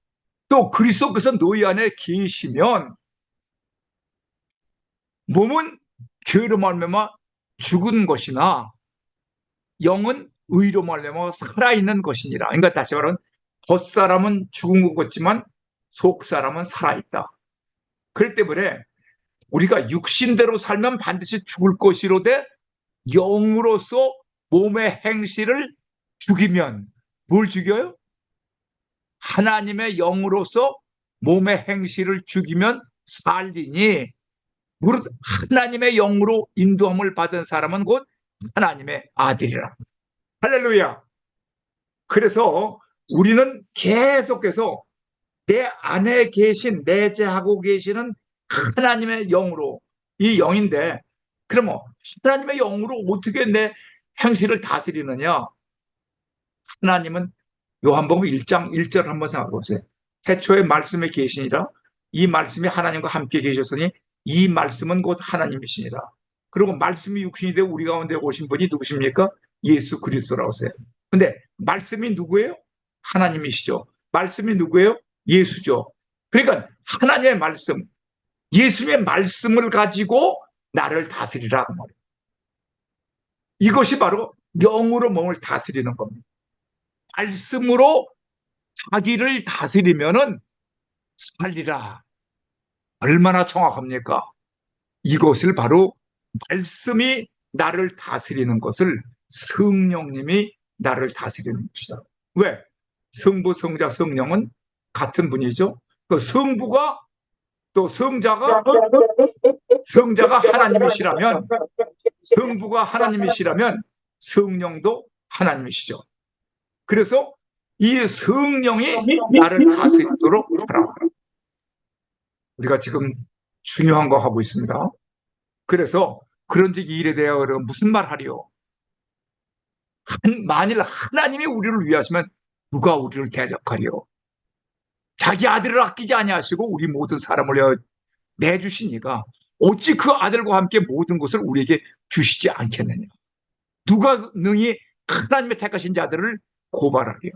또 그리스도께서 너희 안에 계시면 몸은 죄로 말미암아 죽은 것이나 영은 의로 말미암아 살아있는 것이니라. 그러니까 다시 말하면 겉사람은 죽은 것 같지만 속사람은 살아있다. 그렇기 때문에 우리가 육신대로 살면 반드시 죽을 것이로되 영으로서 몸의 행실을 죽이면 뭘 죽여요? 하나님의 영으로서 몸의 행실을 죽이면 살리니 무릇 하나님의 영으로 인도함을 받은 사람은 곧 하나님의 아들이라. 할렐루야. 그래서 우리는 계속해서 내 안에 계신 내재하고 계시는 하나님의 영으로 이 영인데 그러면 하나님의 영으로 어떻게 내 행실을 다스리느냐? 하나님은 요한복음 1장 1절 한번 생각해 보세요. 태초에 말씀에 계시니라 이 말씀이 하나님과 함께 계셨으니 이 말씀은 곧 하나님이시니라. 그리고 말씀이 육신이 되어 우리 가운데 오신 분이 누구십니까? 예수 그리스도라고 하세요. 근데 말씀이 누구예요? 하나님이시죠. 말씀이 누구예요? 예수죠. 그러니까 하나님의 말씀, 예수의 말씀을 가지고 나를 다스리라. 이것이 바로 영으로 몸을 다스리는 겁니다. 말씀으로 자기를 다스리면은 살리라. 얼마나 정확합니까? 이것을 바로 말씀이 나를 다스리는 것을 성령님이 나를 다스리는 것이다. 왜? 성부, 성자, 성령은 같은 분이죠. 그 성부가 또 성자가 하나님이시라면, 성부가 하나님이시라면 성령도 하나님이시죠. 그래서 이 성령이 나를 다스리도록 하라. 우리가 지금 중요한 거 하고 있습니다. 그래서 그런즉 이 일에 대하여 무슨 말 하리요? 만일 하나님이 우리를 위하시면 누가 우리를 대적하리요? 자기 아들을 아끼지 아니하시고 우리 모든 사람을 내주시니까 어찌 그 아들과 함께 모든 것을 우리에게 주시지 않겠느냐? 누가 능히 하나님의 택하신 자들을 고발하리요?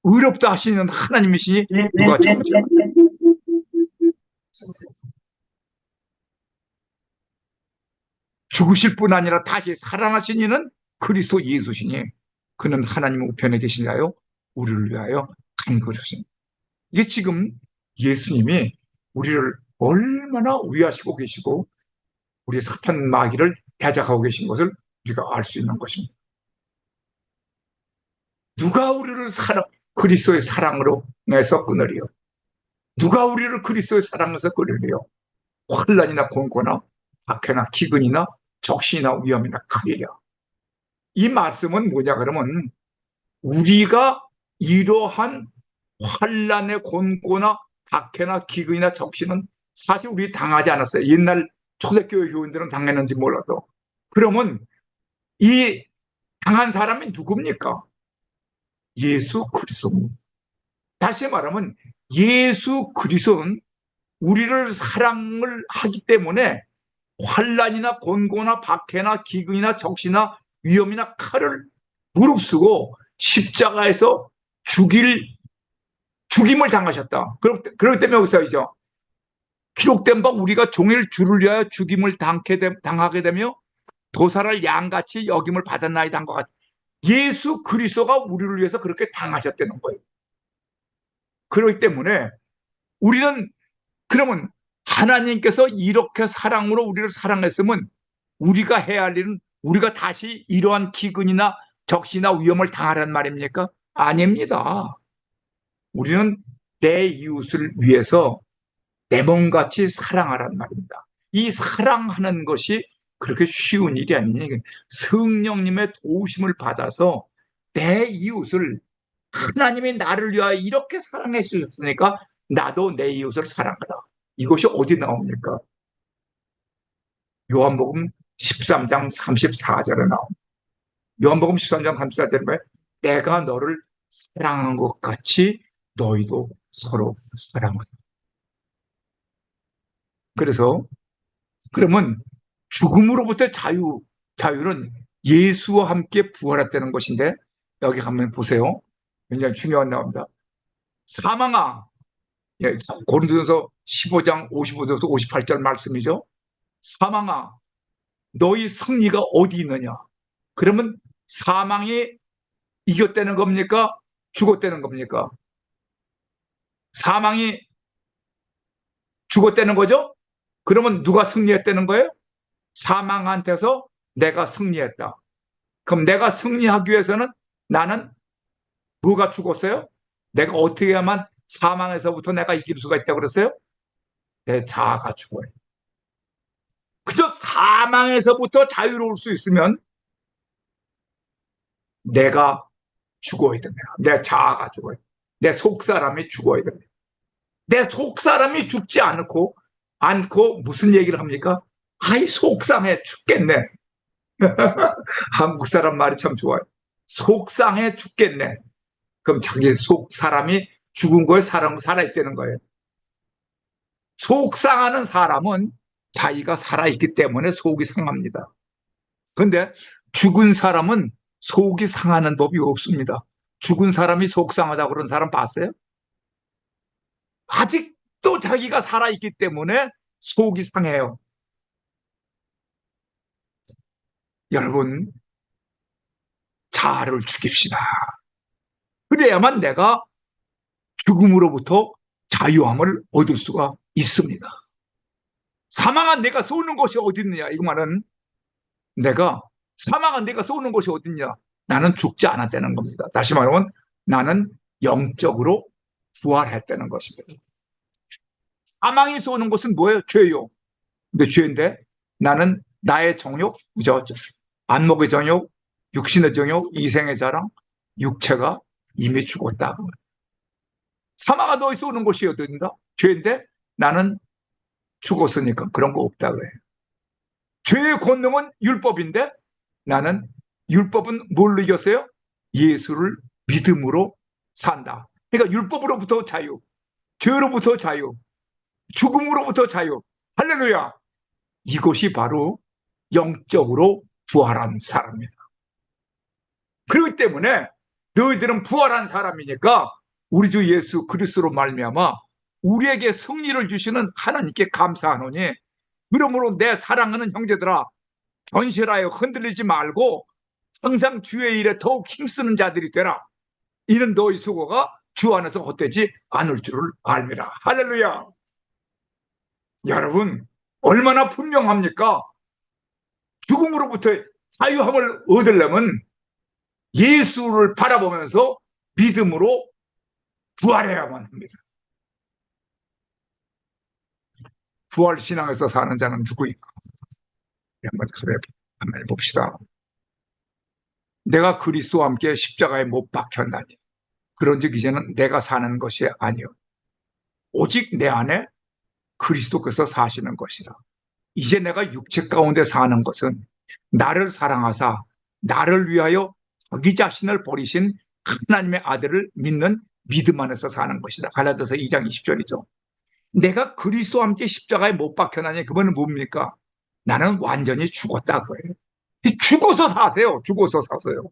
의롭다 하시는 하나님이시니 누가 정죄하리요? 죽으실 뿐 아니라 다시 살아나신 이는 그리스도 예수시니 그는 하나님 우편에 계시나요? 우리를 위하여 간구하셨습니다. 이게 지금 예수님이 우리를 얼마나 위하시고 계시고 우리 사탄 마귀를 대적하고 계신 것을 우리가 알 수 있는 것입니다. 누가 우리를 그리스도의 사랑으로 내서 끊으리요? 누가 우리를 그리스도의 사랑에서 끊으리요? 환난이나 공고나 박해나 기근이나 적신이나 위험이나 칼이랴. 이 말씀은 뭐냐 그러면 우리가 이러한 환난의 곤고나 박해나 기근이나 적신은 사실 우리 당하지 않았어요. 옛날 초대교회 교인들은 당했는지 몰라도. 그러면 이 당한 사람이 누굽니까? 예수 그리스도. 다시 말하면 예수 그리스도는 우리를 사랑을 하기 때문에 환난이나 곤고나 박해나 기근이나 적시나 위험이나 칼을 무릅쓰고 십자가에서 죽임을 당하셨다. 그렇기 때문에 여기서 이죠. 기록된 바 우리가 종일 주를 위하여 죽임을 당하게 되며 도살할 양같이 여김을 받았나이다 한 것 같아. 예수 그리스도가 우리를 위해서 그렇게 당하셨다는 거예요. 그렇기 때문에 우리는 그러면 하나님께서 이렇게 사랑으로 우리를 사랑했으면 우리가 해야 할 일은 우리가 다시 이러한 기근이나 적시나 위험을 당하란 말입니까? 아닙니다. 우리는 내 이웃을 위해서 내 몸같이 사랑하란 말입니다. 이 사랑하는 것이 그렇게 쉬운 일이 아니니 성령님의 도우심을 받아서 내 이웃을 하나님이 나를 위하여 이렇게 사랑해 주셨으니까 나도 내 이웃을 사랑하라. 이것이 어디 나옵니까? 요한복음 13장 34절에 나옵니다. 요한복음 13장 34절에 뭐예요? 내가 너를 사랑한 것 같이 너희도 서로 사랑하라. 그래서 그러면 죽음으로부터 자유는 예수와 함께 부활했다는 것인데 여기 한번 보세요. 굉장히 중요한 나옵니다. 사망아, 고린도전서 15장 55절부터 58절 말씀이죠. 사망아, 너희 승리가 어디 있느냐? 그러면 사망이 이겼다는 겁니까? 죽었다는 겁니까? 사망이 죽었다는 거죠? 그러면 누가 승리했다는 거예요? 사망한테서 내가 승리했다. 그럼 내가 승리하기 위해서는 나는 뭐가 죽었어요? 내가 어떻게 하면 사망에서부터 내가 이길 수가 있다고 그랬어요? 내 자아가 죽어요. 그저 사망에서부터 자유로울 수 있으면 내가 죽어야 됩니다. 내 자아가 죽어요. 내 속사람이 죽어야 됩니다. 내 속사람이 죽지 않고 무슨 얘기를 합니까? 아이 속상해 죽겠네. 한국 사람 말이 참 좋아요. 속상해 죽겠네. 그럼 자기 속 사람이 죽은 거에 사람 살아있다는 거예요. 속상하는 사람은 자기가 살아있기 때문에 속이 상합니다. 그런데 죽은 사람은 속이 상하는 법이 없습니다. 죽은 사람이 속 상하다고 그런 사람 봤어요? 아직도 자기가 살아있기 때문에 속이 상해요. 여러분, 자아를 죽입시다. 그래야만 내가 죽음으로부터 자유함을 얻을 수가 있습니다. 사망한 내가 쏘는 곳이 어디 있느냐? 이거 말은 내가 사망한 내가 쏘는 곳이 어디 있냐? 나는 죽지 않았다는 겁니다. 다시 말하면 나는 영적으로 부활했다는 것입니다. 사망이 쏘는 곳은 뭐예요? 죄요. 근데 죄인데 나는 나의 정욕, 안목의 정욕, 육신의 정욕, 이생의 자랑, 육체가 이미 죽었다. 사망아 너희 쏘는 곳이 어딘가? 죄인데 나는 죽었으니까 그런 거 없다 그래요. 죄의 권능은 율법인데 나는 율법은 뭘 이겼어요? 예수를 믿음으로 산다. 그러니까 율법으로부터 자유, 죄로부터 자유, 죽음으로부터 자유. 할렐루야. 이것이 바로 영적으로 부활한 사람이다. 그렇기 때문에 너희들은 부활한 사람이니까 우리 주 예수 그리스도로 말미암아 우리에게 승리를 주시는 하나님께 감사하노니 그러므로 내 사랑하는 형제들아 견실하여 흔들리지 말고 항상 주의 일에 더욱 힘쓰는 자들이 되라. 이는 너희 수고가 주 안에서 헛되지 않을 줄을 알미라. 할렐루야. 여러분 얼마나 분명합니까? 죽음으로부터 자유함을 얻으려면 예수를 바라보면서 믿음으로 부활해야만 합니다. 부활신앙에서 사는 자는 누구인가? 한번 봅시다. 내가 그리스도와 함께 십자가에 못 박혔나니 그런즉 이제는 내가 사는 것이 아니요 오직 내 안에 그리스도께서 사시는 것이라. 이제 내가 육체 가운데 사는 것은 나를 사랑하사 나를 위하여 자기 자신을 버리신 하나님의 아들을 믿는 믿음 안에서 사는 것이다. 갈라디아서 2장 20절이죠. 내가 그리스도와 함께 십자가에 못 박혀나니 그거는 뭡니까? 나는 완전히 죽었다 그래요. 죽어서 사세요. 죽어서 사세요.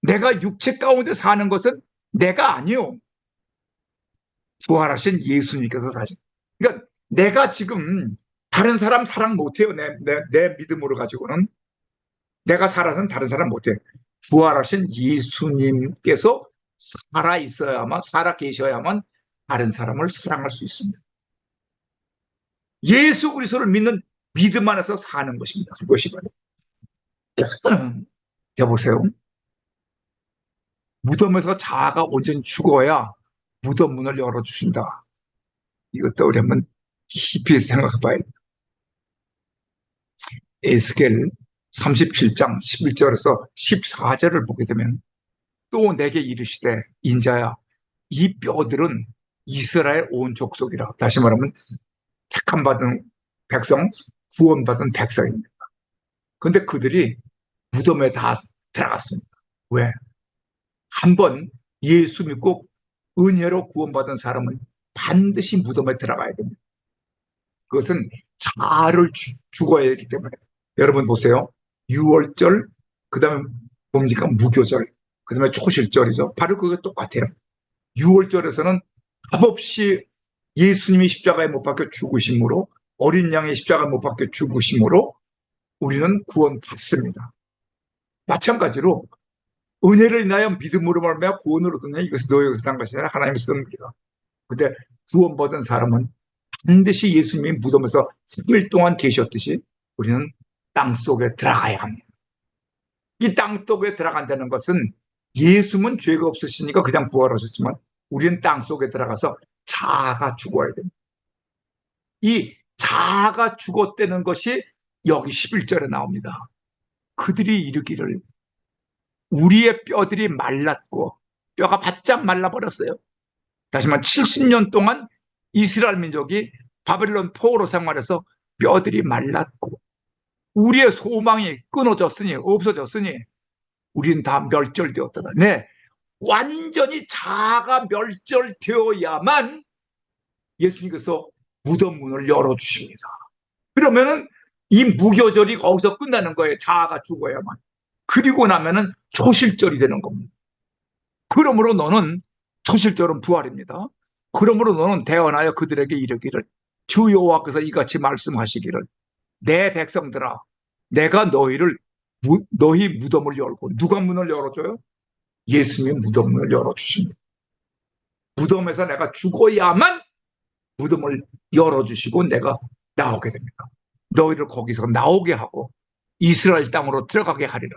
내가 육체 가운데 사는 것은 내가 아니요. 부활하신 예수님께서 사신. 그러니까 내가 지금 다른 사람 사랑 못해요. 내 믿음으로 가지고는. 내가 살아서는 다른 사람 못해. 부활하신 예수님께서 살아 있어야만, 살아 계셔야만 다른 사람을 사랑할 수 있습니다. 예수 그리스도를 믿는 믿음 안에서 사는 것입니다. 그것이 바로. 자, 보세요. 무덤에서 자아가 온전히 죽어야 무덤 문을 열어주신다. 이것도 우리 한번 깊이 생각해 봐야 돼요. 에스겔 37장 11절에서 14절을 보게 되면 또 내게 이르시되 인자야 이 뼈들은 이스라엘 온 족속이라. 다시 말하면 택함 받은 백성, 구원받은 백성입니다. 근데 그들이 무덤에 다 들어갔습니다. 왜? 한번 예수 믿고 은혜로 구원받은 사람은 반드시 무덤에 들어가야 됩니다. 그것은 자아를 죽어야 하기 때문에. 여러분 보세요. 유월절, 그 다음에 뭡니까? 무교절, 그 다음에 초실절이죠. 바로 그게 똑같아요. 유월절에서는 값없이 예수님이 십자가에 못 박혀 죽으심으로, 어린 양의 십자가에 못 박혀 죽으심으로 우리는 구원받습니다. 마찬가지로 은혜를 인하여 믿음으로 말미암아 구원을 얻느냐 이것은 너희에게서 난 것이 아니라 하나님께서 주는 것이다. 근데 구원받은 사람은 반드시 예수님이 무덤에서 3일 동안 계셨듯이 우리는 땅속에 들어가야 합니다. 이 땅속에 들어간다는 것은 예수는 죄가 없으시니까 그냥 부활하셨지만 우리는 땅속에 들어가서 자아가 죽어야 됩니다. 이 자아가 죽었다는 것이 여기 11절에 나옵니다. 그들이 이르기를 우리의 뼈들이 말랐고 뼈가 바짝 말라버렸어요. 다시 말해 70년 동안 이스라엘 민족이 바벨론 포로로 생활해서 뼈들이 말랐고 우리의 소망이 끊어졌으니 없어졌으니 우리는 다 멸절되었다. 네, 완전히 자아가 멸절되어야만 예수님께서 무덤 문을 열어주십니다. 그러면은 이 무교절이 거기서 끝나는 거예요. 자아가 죽어야만. 그리고 나면은 초실절이 되는 겁니다. 그러므로 너는 초실절은 부활입니다. 그러므로 너는 대언하여 그들에게 이르기를 주 여호와께서 이같이 말씀하시기를 내 백성들아 내가 너희 무덤을 열고 누가 문을 열어줘요? 예수님이 무덤을 열어주십니다. 무덤에서 내가 죽어야만 무덤을 열어주시고 내가 나오게 됩니다. 너희를 거기서 나오게 하고 이스라엘 땅으로 들어가게 하리라.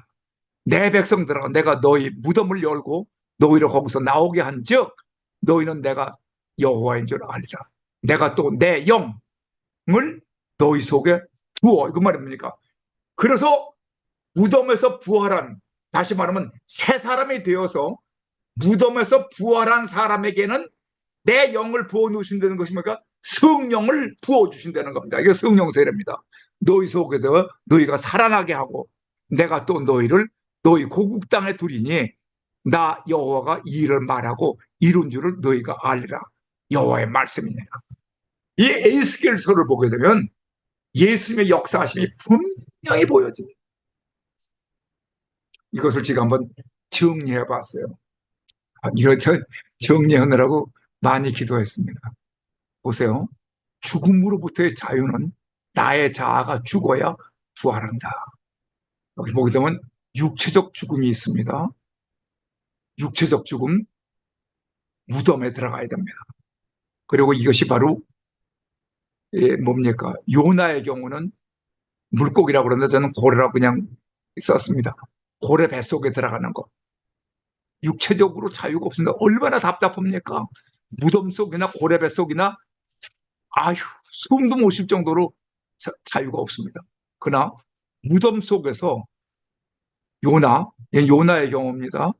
내 백성들아 내가 너희 무덤을 열고 너희를 거기서 나오게 한즉 너희는 내가 여호와인 줄 알리라. 내가 또 내 영을 너희 속에 부어. 그 말이 뭡니까? 그래서 무덤에서 부활한, 다시 말하면 새 사람이 되어서 무덤에서 부활한 사람에게는 내 영을 부어 놓으신다는 것입니까? 성령을 부어 주신다는 겁니다. 이게 성령 세례입니다. 너희 속에서 너희가 살아나게 하고 내가 또 너희 고국 땅에 두리니 나 여호와가 이 일을 말하고 이룬 줄을 너희가 알리라. 여호와의 말씀이니라. 이 에스겔서를 보게 되면 예수님의 역사하심이 분명히 보여집니다. 이것을 제가 한번 정리해 봤어요. 이런 정리하느라고 많이 기도했습니다. 보세요. 죽음으로부터의 자유는 나의 자아가 죽어야 부활한다. 여기 보게 되면 육체적 죽음이 있습니다. 육체적 죽음, 무덤에 들어가야 됩니다. 그리고 이것이 바로 뭡니까? 요나의 경우는 물고기라고 그러는데 저는 고래라고 그냥 썼습니다. 고래 뱃속에 들어가는 거. 육체적으로 자유가 없습니다. 얼마나 답답합니까? 무덤 속이나 고래 뱃속이나 아휴 숨도 못 쉴 정도로 자유가 없습니다. 그러나 무덤 속에서 요나의 경우입니다.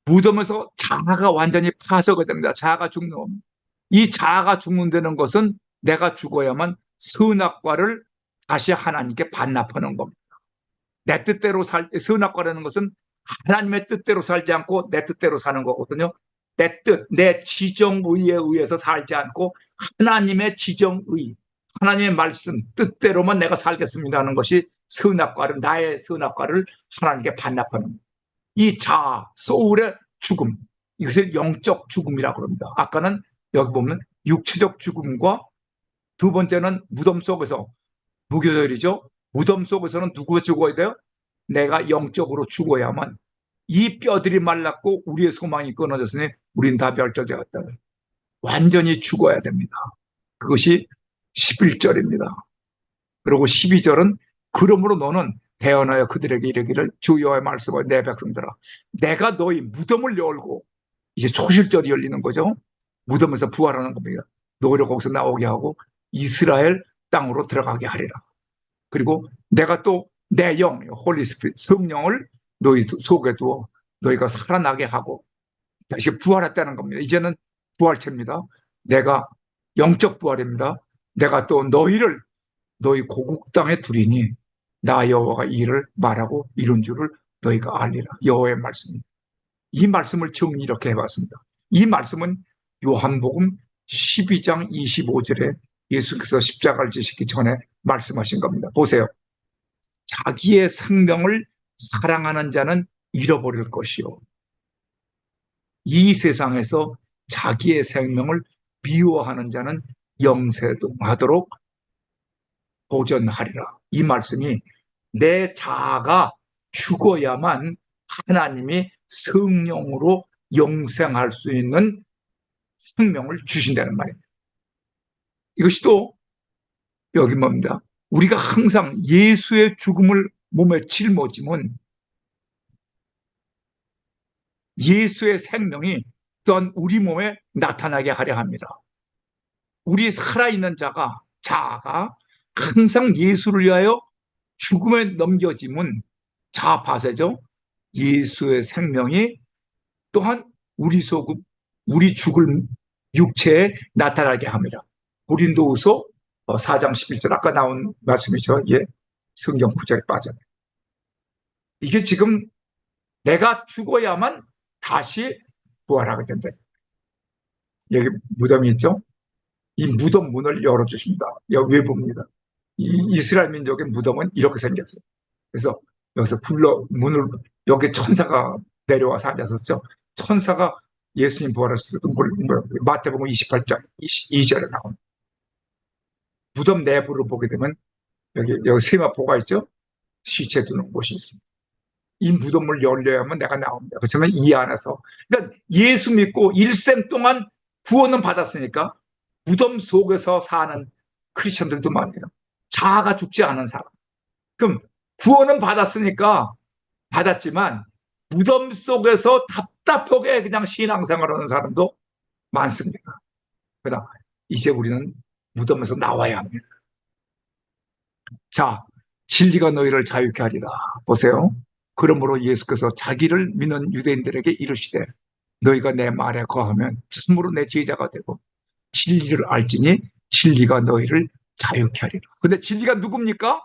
무덤에서 자아가 완전히 파쇄가 됩니다. 자아가 죽는 겁니다. 이 자아가 죽는다는 것은 내가 죽어야만 선악과를 다시 하나님께 반납하는 겁니다. 내 뜻대로 선악과라는 것은 하나님의 뜻대로 살지 않고 내 뜻대로 사는 거거든요. 내 뜻, 내 지정의에 의해서 살지 않고 하나님의 지정의, 하나님의 말씀, 뜻대로만 내가 살겠습니다 하는 것이 선악과를, 나의 선악과를 하나님께 반납하는 이 자아, 소울의 죽음, 이것을 영적 죽음이라고 합니다. 아까는 여기 보면 육체적 죽음과 두 번째는 무덤 속에서 무교절이죠. 무덤 속에서는 누구가 죽어야 돼요? 내가 영적으로 죽어야만 이 뼈들이 말랐고 우리의 소망이 끊어졌으니 우린 다 멸절되었다. 완전히 죽어야 됩니다. 그것이 11절입니다. 그리고 12절은 그러므로 너는 대언하여 그들에게 이르기를 주 여호와의 말씀을 내 백성들아 내가 너희 무덤을 열고 이제 초실절이 열리는 거죠. 무덤에서 부활하는 겁니다. 너희를 거기서 나오게 하고 이스라엘 땅으로 들어가게 하리라. 그리고 내가 또 내 영, 홀리 스피릿, 성령을 너희 속에 두어 너희가 살아나게 하고 다시 부활했다는 겁니다. 이제는 부활체입니다. 내가 영적 부활입니다. 내가 또 너희 고국 땅에 두리니 나 여호와가 이 일을 말하고 이룬 줄을 너희가 알리라. 여호와의 말씀입니다. 이 말씀을 정리 이렇게 해봤습니다. 이 말씀은 요한복음 12장 25절에 예수께서 십자가를 지시기 전에 말씀하신 겁니다. 보세요. 자기의 생명을 사랑하는 자는 잃어버릴 것이요. 이 세상에서 자기의 생명을 미워하는 자는 영생하도록 보존하리라. 이 말씀이 내 자아가 죽어야만 하나님이 성령으로 영생할 수 있는 생명을 주신다는 말입니다. 이것이 또 여기 뭡니다. 우리가 항상 예수의 죽음을 몸에 짊어지면 예수의 생명이 또한 우리 몸에 나타나게 하려 합니다. 우리 살아있는 자아가 항상 예수를 위하여 죽음에 넘겨짐은 자아파쇄죠. 예수의 생명이 또한 우리 죽을 육체에 나타나게 합니다. 고린도후서 4장 11절 아까 나온 말씀이죠. 예, 성경 구절에 빠졌네요. 이게 지금 내가 죽어야만 다시 부활하게 된다. 여기 무덤이 있죠. 이 무덤 문을 열어주십니다. 여기 외부입니다. 이스라엘 민족의 무덤은 이렇게 생겼어요. 그래서 여기서 문을, 여기 천사가 내려와서 앉았었죠. 천사가 예수님 부활했을 때 마태복음 28장 22절에 나옵니다. 무덤 내부를 보게 되면 여기 세마포가 있죠. 시체 두는 곳이 있습니다. 이 무덤을 열려야만 내가 나옵니다. 그렇지만 이 안에서, 그러니까 예수 믿고 일생 동안 구원은 받았으니까 무덤 속에서 사는 크리스천들도 많아요. 자아가 죽지 않은 사람. 그럼 구원은 받았지만 무덤 속에서 답답하게 그냥 신앙생활하는 사람도 많습니다. 그러나 이제 우리는 무덤에서 나와야 합니다. 자, 진리가 너희를 자유케 하리라. 보세요. 그러므로 예수께서 자기를 믿는 유대인들에게 이르시되 너희가 내 말에 거하면 참으로 내 제자가 되고 진리를 알지니 진리가 너희를 자유케 하리라. 근데 진리가 누굽니까?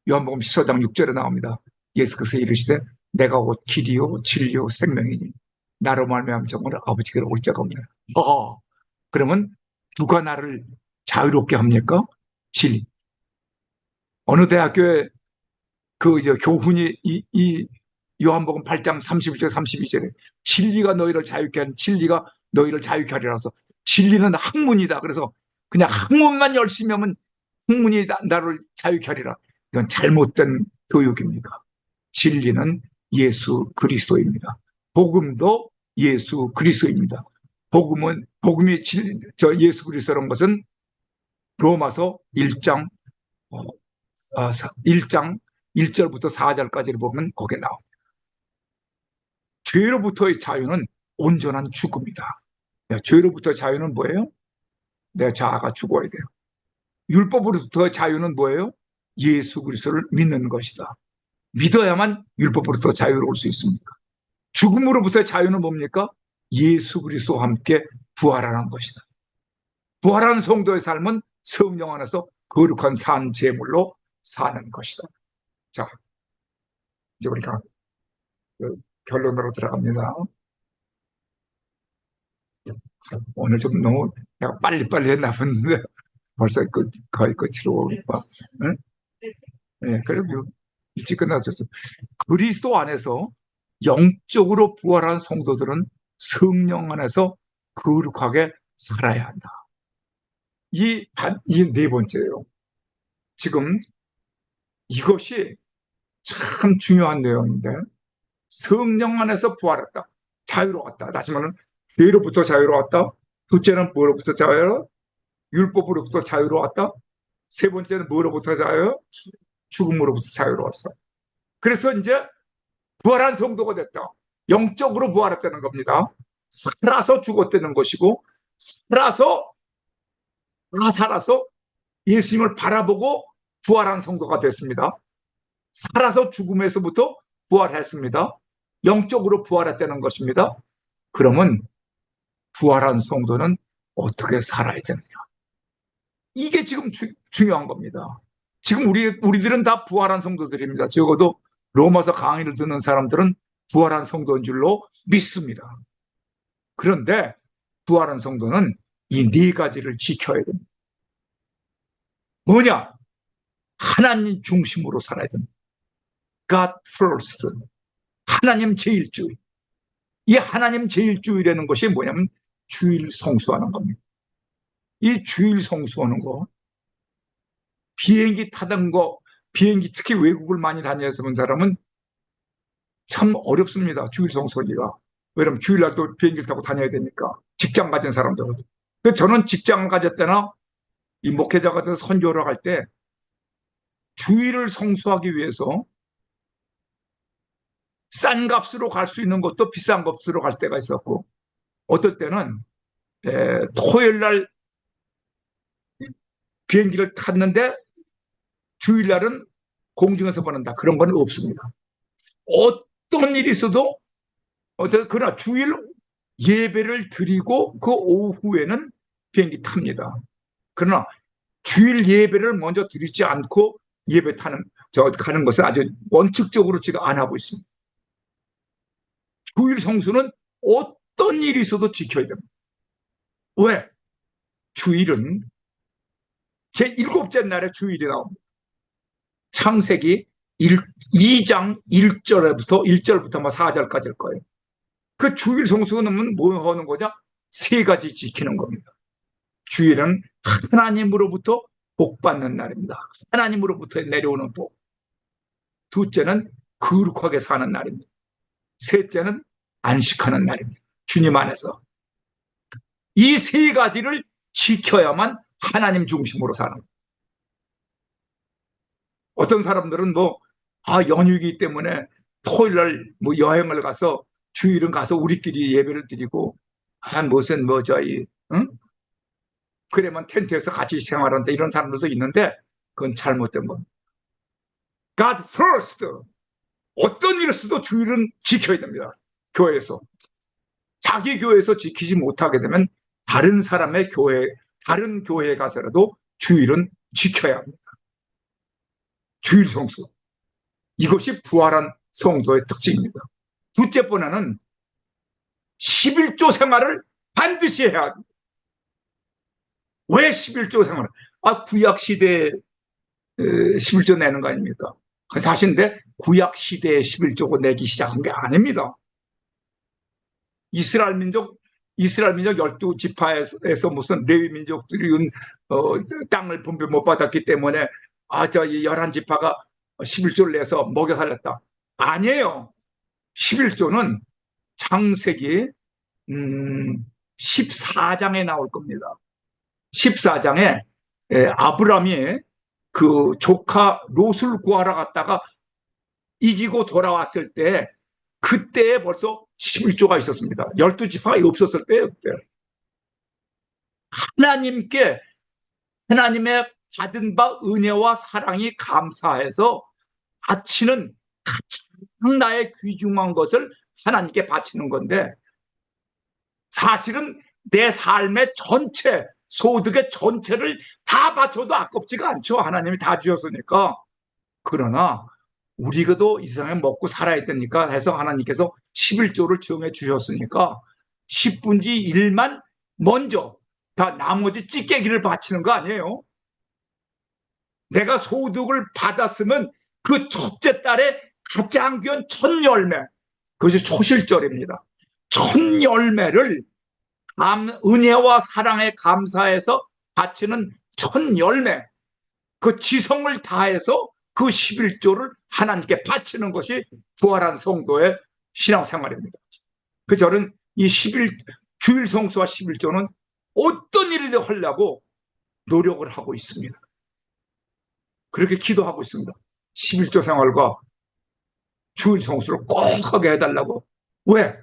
요한복음 14장 6절에 나옵니다. 예수께서 이르시되 내가 곧 길이요 진리요 생명이니 나로 말미암아 정말 아버지께로 올 자가 없느니라. 그러면 누가 나를 자유롭게 합니까? 진리. 어느 대학교에 그 이제 교훈이 이 요한복음 8장 31절 32절에 진리가 너희를 자유케 하는 진리가 너희를 자유케 하리라서 진리는 학문이다. 그래서 그냥 학문만 열심히 하면 학문이 나를 자유케 하리라. 이건 잘못된 교육입니다. 진리는 예수 그리스도입니다. 복음도 예수 그리스도입니다. 복음이 예수 그리스도라는 것은 로마서 1장 1장 1절부터 4절까지를 보면 거기에 나옵니다. 죄로부터의 자유는 온전한 죽음이다. 죄로부터의 자유는 뭐예요? 내 자아가 죽어야 돼요. 율법으로부터의 자유는 뭐예요? 예수 그리스도를 믿는 것이다. 믿어야만 율법으로부터 자유로울 수 있습니다. 죽음으로부터의 자유는 뭡니까? 예수 그리스도와 함께 부활하는 것이다. 부활한 성도의 삶은 성령 안에서 거룩한 산 제물로 사는 것이다. 자, 이제 우리가 결론으로 들어갑니다. 오늘 좀 너무 내가 빨리빨리 했나 본데 벌써 거의 끝으로 와. 응? 네, 그리고 일찍 끝나줬어. 그리스도 안에서 영적으로 부활한 성도들은 성령 안에서 거룩하게 살아야 한다. 이 네 번째예요. 지금 이것이 참 중요한 내용인데 성령 안에서 부활했다. 자유로웠다. 다시 말하면 죄로부터 자유로웠다. 둘째는 뭐로부터 자유로웠다? 율법으로부터 자유로웠다. 세 번째는 뭐로부터 자유? 죽음으로부터 자유로웠어. 그래서 이제 부활한 성도가 됐다. 영적으로 부활했다는 겁니다. 살아서 죽었다는 것이고 살아서 예수님을 바라보고 부활한 성도가 됐습니다. 살아서 죽음에서부터 부활했습니다. 영적으로 부활했다는 것입니다. 그러면 부활한 성도는 어떻게 살아야 되느냐? 이게 지금 중요한 겁니다. 지금 우리들은 다 부활한 성도들입니다. 적어도 로마서 강의를 듣는 사람들은 부활한 성도인 줄로 믿습니다. 그런데 부활한 성도는 이 네 가지를 지켜야 됩니다. 뭐냐? 하나님 중심으로 살아야 됩니다. God first. 하나님 제일주의. 이 하나님 제일주의라는 것이 뭐냐면 주일 성수하는 겁니다. 이 주일 성수하는 거, 비행기 타던 거, 비행기 특히 외국을 많이 다녀서 본 사람은 참 어렵습니다. 주일 성수하기가. 왜냐면 주일날 또 비행기를 타고 다녀야 되니까. 직장 가진 사람들은. 저는 직장을 가질 때나 이 목회자가 돼서 선교를 할 때 주일을 성수하기 위해서 싼 값으로 갈 수 있는 것도 비싼 값으로 갈 때가 있었고 어떨 때는 토요일 날 비행기를 탔는데 주일날은 공중에서 보낸다. 그런 건 없습니다. 어떤 일이 있어도 그러나 주일 예배를 드리고 그 오후에는 비행기 탑니다. 그러나 주일 예배를 먼저 드리지 않고 예배 가는 것은 아주 원칙적으로 지금 안 하고 있습니다. 주일 성수는 어떤 일이 있어도 지켜야 됩니다. 왜? 주일은 제7째 날에 주일이 나옵니다. 창세기 2장 1절부터 뭐 4절까지일 거예요. 그 주일 성수는 뭐 하는 거냐? 3가지 지키는 겁니다. 주일은 하나님으로부터 복 받는 날입니다. 하나님으로부터 내려오는 복. 둘째는 거룩하게 사는 날입니다. 셋째는 안식하는 날입니다. 주님 안에서. 이 3가지를 지켜야만 하나님 중심으로 사는 거예요. 어떤 사람들은 연휴이기 때문에 토요일날 여행을 가서 주일은 가서 우리끼리 예배를 드리고, 무슨 저희, 응? 그래만 텐트에서 같이 생활한다, 이런 사람들도 있는데, 그건 잘못된 겁니다. God first. 어떤 일에서도 주일은 지켜야 됩니다. 교회에서. 자기 교회에서 지키지 못하게 되면 다른 사람의 교회, 다른 교회에 가서라도 주일은 지켜야 합니다. 주일 성수. 이것이 부활한 성도의 특징입니다. 둘째 번째는 11조 생활을 반드시 해야 합니다. 왜 11조 생활을? 구약 시대에 11조 내는 거 아닙니까? 사실인데 구약 시대에 11조고 내기 시작한 게 아닙니다. 이스라엘 민족 12지파에서 무슨 레위 민족들이 땅을 분배 못 받았기 때문에 저 11지파가 11조를 내서 먹여 살렸다. 아니에요. 11조는 창세기 14장에 나올 겁니다. 14장에 아브람이 그 조카 롯을 구하러 갔다가 이기고 돌아왔을 때, 그때에 벌써 11조가 있었습니다. 12지파가 없었을 때예요. 그때. 하나님의 받은 바 은혜와 사랑이 감사해서 바치는 가장 나의 귀중한 것을 하나님께 바치는 건데, 사실은 내 삶의 전체, 소득의 전체를 다 바쳐도 아깝지가 않죠. 하나님이 다 주셨으니까. 그러나 우리가도 이 세상에 먹고 살아야 되니까 해서 하나님께서 11조를 정해 주셨으니까 10분지 1만 먼저, 다 나머지 찌개기를 바치는 거 아니에요. 내가 소득을 받았으면 그 첫째 달에 가장 귀한 첫 열매, 그것이 초실절입니다. 첫 열매를 은혜와 사랑에 감사해서 바치는 첫 열매, 그 지성을 다해서 그 11조를 하나님께 바치는 것이 부활한 성도의 신앙생활입니다. 저는 이 주일 성수와 11조는 어떤 일을 하려고 노력을 하고 있습니다. 그렇게 기도하고 있습니다. 11조 생활과 주일 성수를 꼭 하게 해달라고. 왜?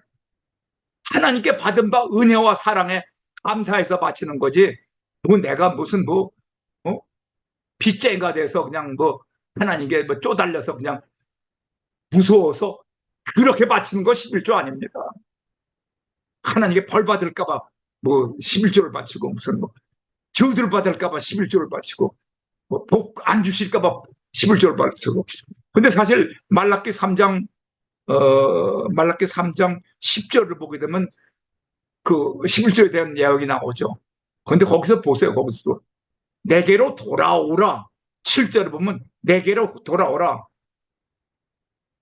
하나님께 받은 바 은혜와 사랑에 감사해서 바치는 거지. 내가 무슨 빚쟁이가 돼서 그냥 하나님께 쪼달려서 그냥 무서워서 그렇게 바치는 거 11조 아닙니다. 하나님께 벌 받을까봐 11조를 바치고, 무슨 저주를 받을까봐 11조를 바치고, 복 안 주실까봐 11조를 바치고. 근데 사실 말라기 3장 10절을 보게 되면 그 11조에 대한 내용이 나오죠. 근데 거기서 보세요. 거기서도 내게로 돌아오라. 7절을 보면 내게로 돌아오라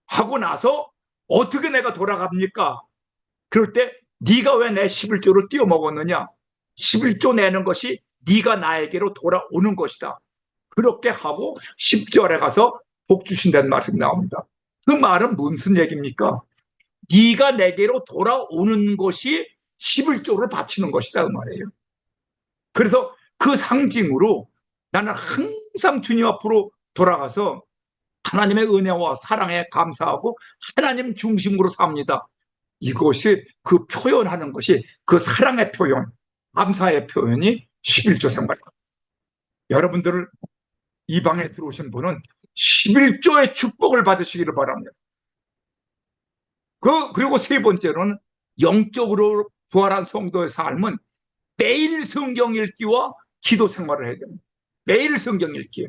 하고 나서 어떻게 내가 돌아갑니까? 그럴 때 네가 왜 내 11조를 띄어먹었느냐? 11조 내는 것이 네가 나에게로 돌아오는 것이다. 그렇게 하고 10절에 가서 복 주신다는 말씀이 나옵니다. 그 말은 무슨 얘기입니까? 네가 내게로 돌아오는 것이 11조를 바치는 것이다, 그 말이에요. 그래서 그 상징으로 나는 항상 주님 앞으로 돌아가서 하나님의 은혜와 사랑에 감사하고 하나님 중심으로 삽니다. 이것이 그 표현하는 것이, 그 사랑의 표현, 감사의 표현이 11조 생활입니다. 여러분들을 이 방에 들어오신 분은 11조의 축복을 받으시기를 바랍니다. 그리고 세 번째로는 영적으로 부활한 성도의 삶은 매일 성경 읽기와 기도 생활을 해야 됩니다. 매일 성경 읽기.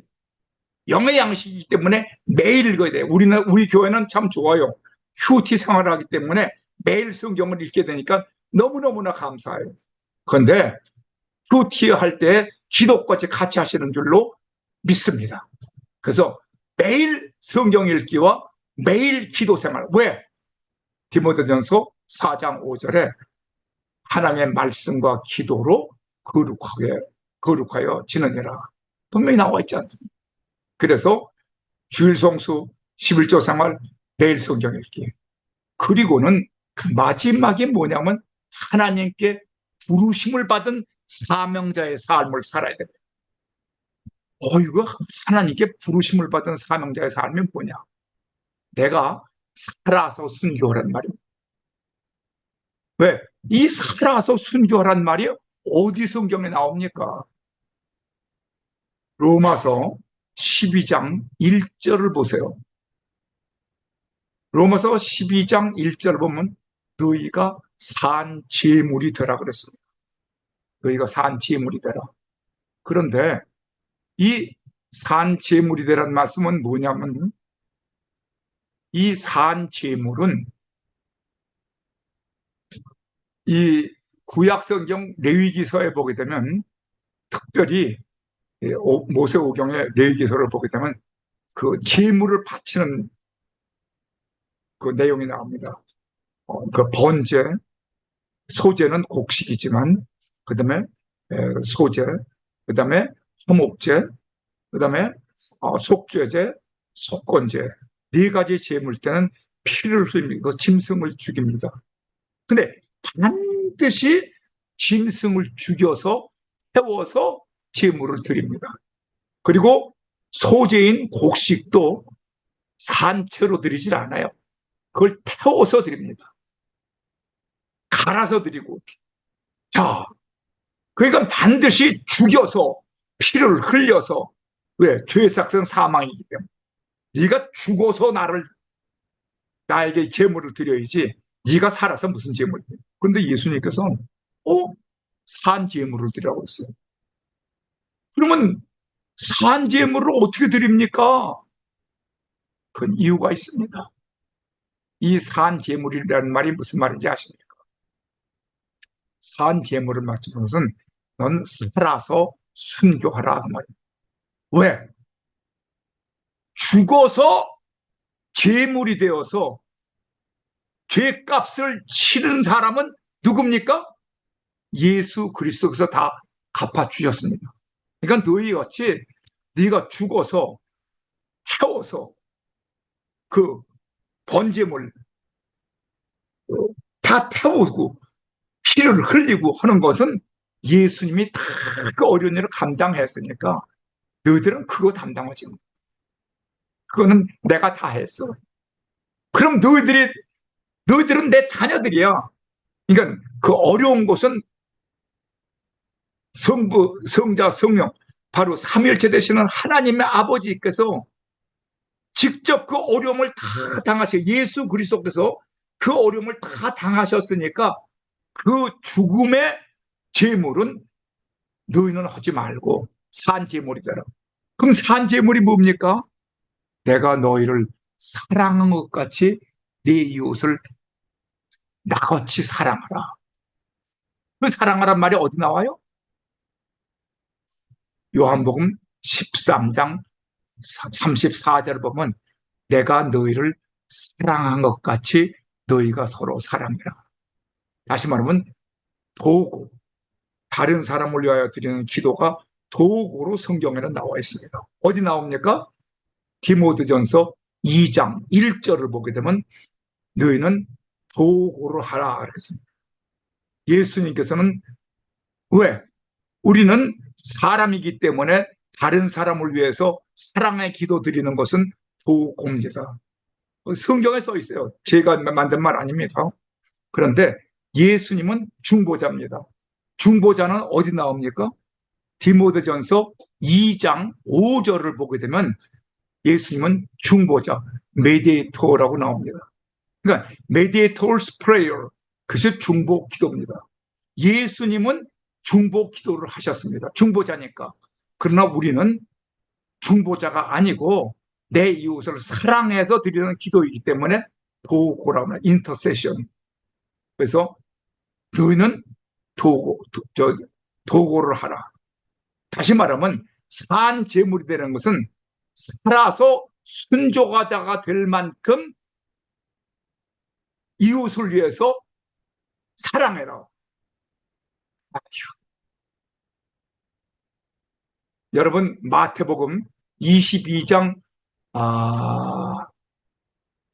영의 양식이기 때문에 매일 읽어야 돼요. 우리 교회는 참 좋아요. 큐티 생활을 하기 때문에 매일 성경을 읽게 되니까 너무너무나 감사해요. 그런데 큐티 할 때 기도까지 같이 하시는 줄로 믿습니다. 그래서 매일 성경 읽기와 매일 기도 생활. 왜? 디모데전서 4장 5절에 하나님의 말씀과 기도로 거룩하여 지느니라. 분명히 나와 있지 않습니까? 그래서 주일 성수, 11조 생활, 매일 성경 읽기. 그리고는 그 마지막이 뭐냐면 하나님께 부르심을 받은 사명자의 삶을 살아야 됩니다. 이거 하나님께 부르심을 받은 사명자의 삶이 뭐냐? 내가 살아서 순교하란 말이에요. 왜? 이 살아서 순교하란 말이 어디 성경에 나옵니까? 로마서 12장 1절을 보세요. 로마서 12장 1절 보면 너희가 산 제물이 되라 그랬습니다. 너희가 산 제물이 되라. 그런데 이 산 제물이 되라는 말씀은 뭐냐면 이 산 제물은 이 구약성경 레위기서에 보게 되면 특별히 모세오경의 레위기서를 보게 되면 그 제물을 바치는 그 내용이 나옵니다. 그 번제, 소제는 곡식이지만 그 다음에 소제, 그 다음에 화목제, 그 다음에 속죄제, 속건제 네 가지 제물 때는 피를 흘리고 짐승을 죽입니다. 근데 반드시 짐승을 죽여서 태워서 제물을 드립니다. 그리고 소제인 곡식도 산채로 드리질 않아요. 그걸 태워서 드립니다. 갈아서 드리고. 자, 그러니까 반드시 죽여서 피를 흘려서 왜? 죄의 삭은 사망이기 때문에 네가 죽어서 나에게 제물을 드려야지 네가 살아서 무슨 제물을 드려. 그런데 예수님께서는 산 제물을 드리라고 했어요. 그러면 산 제물을 어떻게 드립니까? 그건 이유가 있습니다. 이 산 제물이라는 말이 무슨 말인지 아십니까? 산 제물을 맞추는 것은 넌 살아서 순교하라 그 말이에요. 왜? 죽어서 제물이 되어서 죄값을 치른 사람은 누굽니까? 예수 그리스도께서 다 갚아주셨습니다. 그러니까 너희 같이 네가 죽어서 태워서 그 번제물 다 태우고 피를 흘리고 하는 것은 예수님이 다 그 어려운 일을 감당했으니까 너희들은 그거 담당하지. 그거는 내가 다 했어. 그럼 너희들은 내 자녀들이야. 그러니까 그 어려운 것은 성부, 성자, 성령 바로 삼위일체 되시는 하나님의 아버지께서 직접 그 어려움을 다 당하시고 예수 그리스도께서 그 어려움을 다 당하셨으니까 그 죽음의 제물은 너희는 하지 말고 산 제물이 되라. 그럼 산 제물이 뭡니까? 내가 너희를 사랑한 것 같이 네 이웃을 나같이 사랑하라. 그 사랑하란 말이 어디 나와요? 요한복음 13장 34절을 보면 내가 너희를 사랑한 것 같이 너희가 서로 사랑해라. 다시 말하면 도구, 다른 사람을 위하여 드리는 기도가 도구로 성경에는 나와 있습니다. 어디 나옵니까? 디모데전서 2장 1절을 보게 되면 너희는 도구를 하라 그랬습니다. 예수님께서는 왜? 우리는 사람이기 때문에 다른 사람을 위해서 사랑의 기도 드리는 것은 도구입니다. 성경에 써 있어요. 제가 만든 말 아닙니다. 그런데 예수님은 중보자입니다. 중보자는 어디 나옵니까? 디모데전서 2장 5절을 보게 되면 예수님은 중보자, 메디에이터라고 나옵니다. 그러니까 메디에이터스 프레이어, 그것이 중보 기도입니다. 예수님은 중보 기도를 하셨습니다. 중보자니까. 그러나 우리는 중보자가 아니고 내 이웃을 사랑해서 드리는 기도이기 때문에 도고라고 합니다. 인터세션. 그래서 너희는 도고를 하라. 다시 말하면 산 제물이 되는 것은 살아서 순종하다가 될 만큼 이웃을 위해서 사랑해라. 여러분 마태복음 22장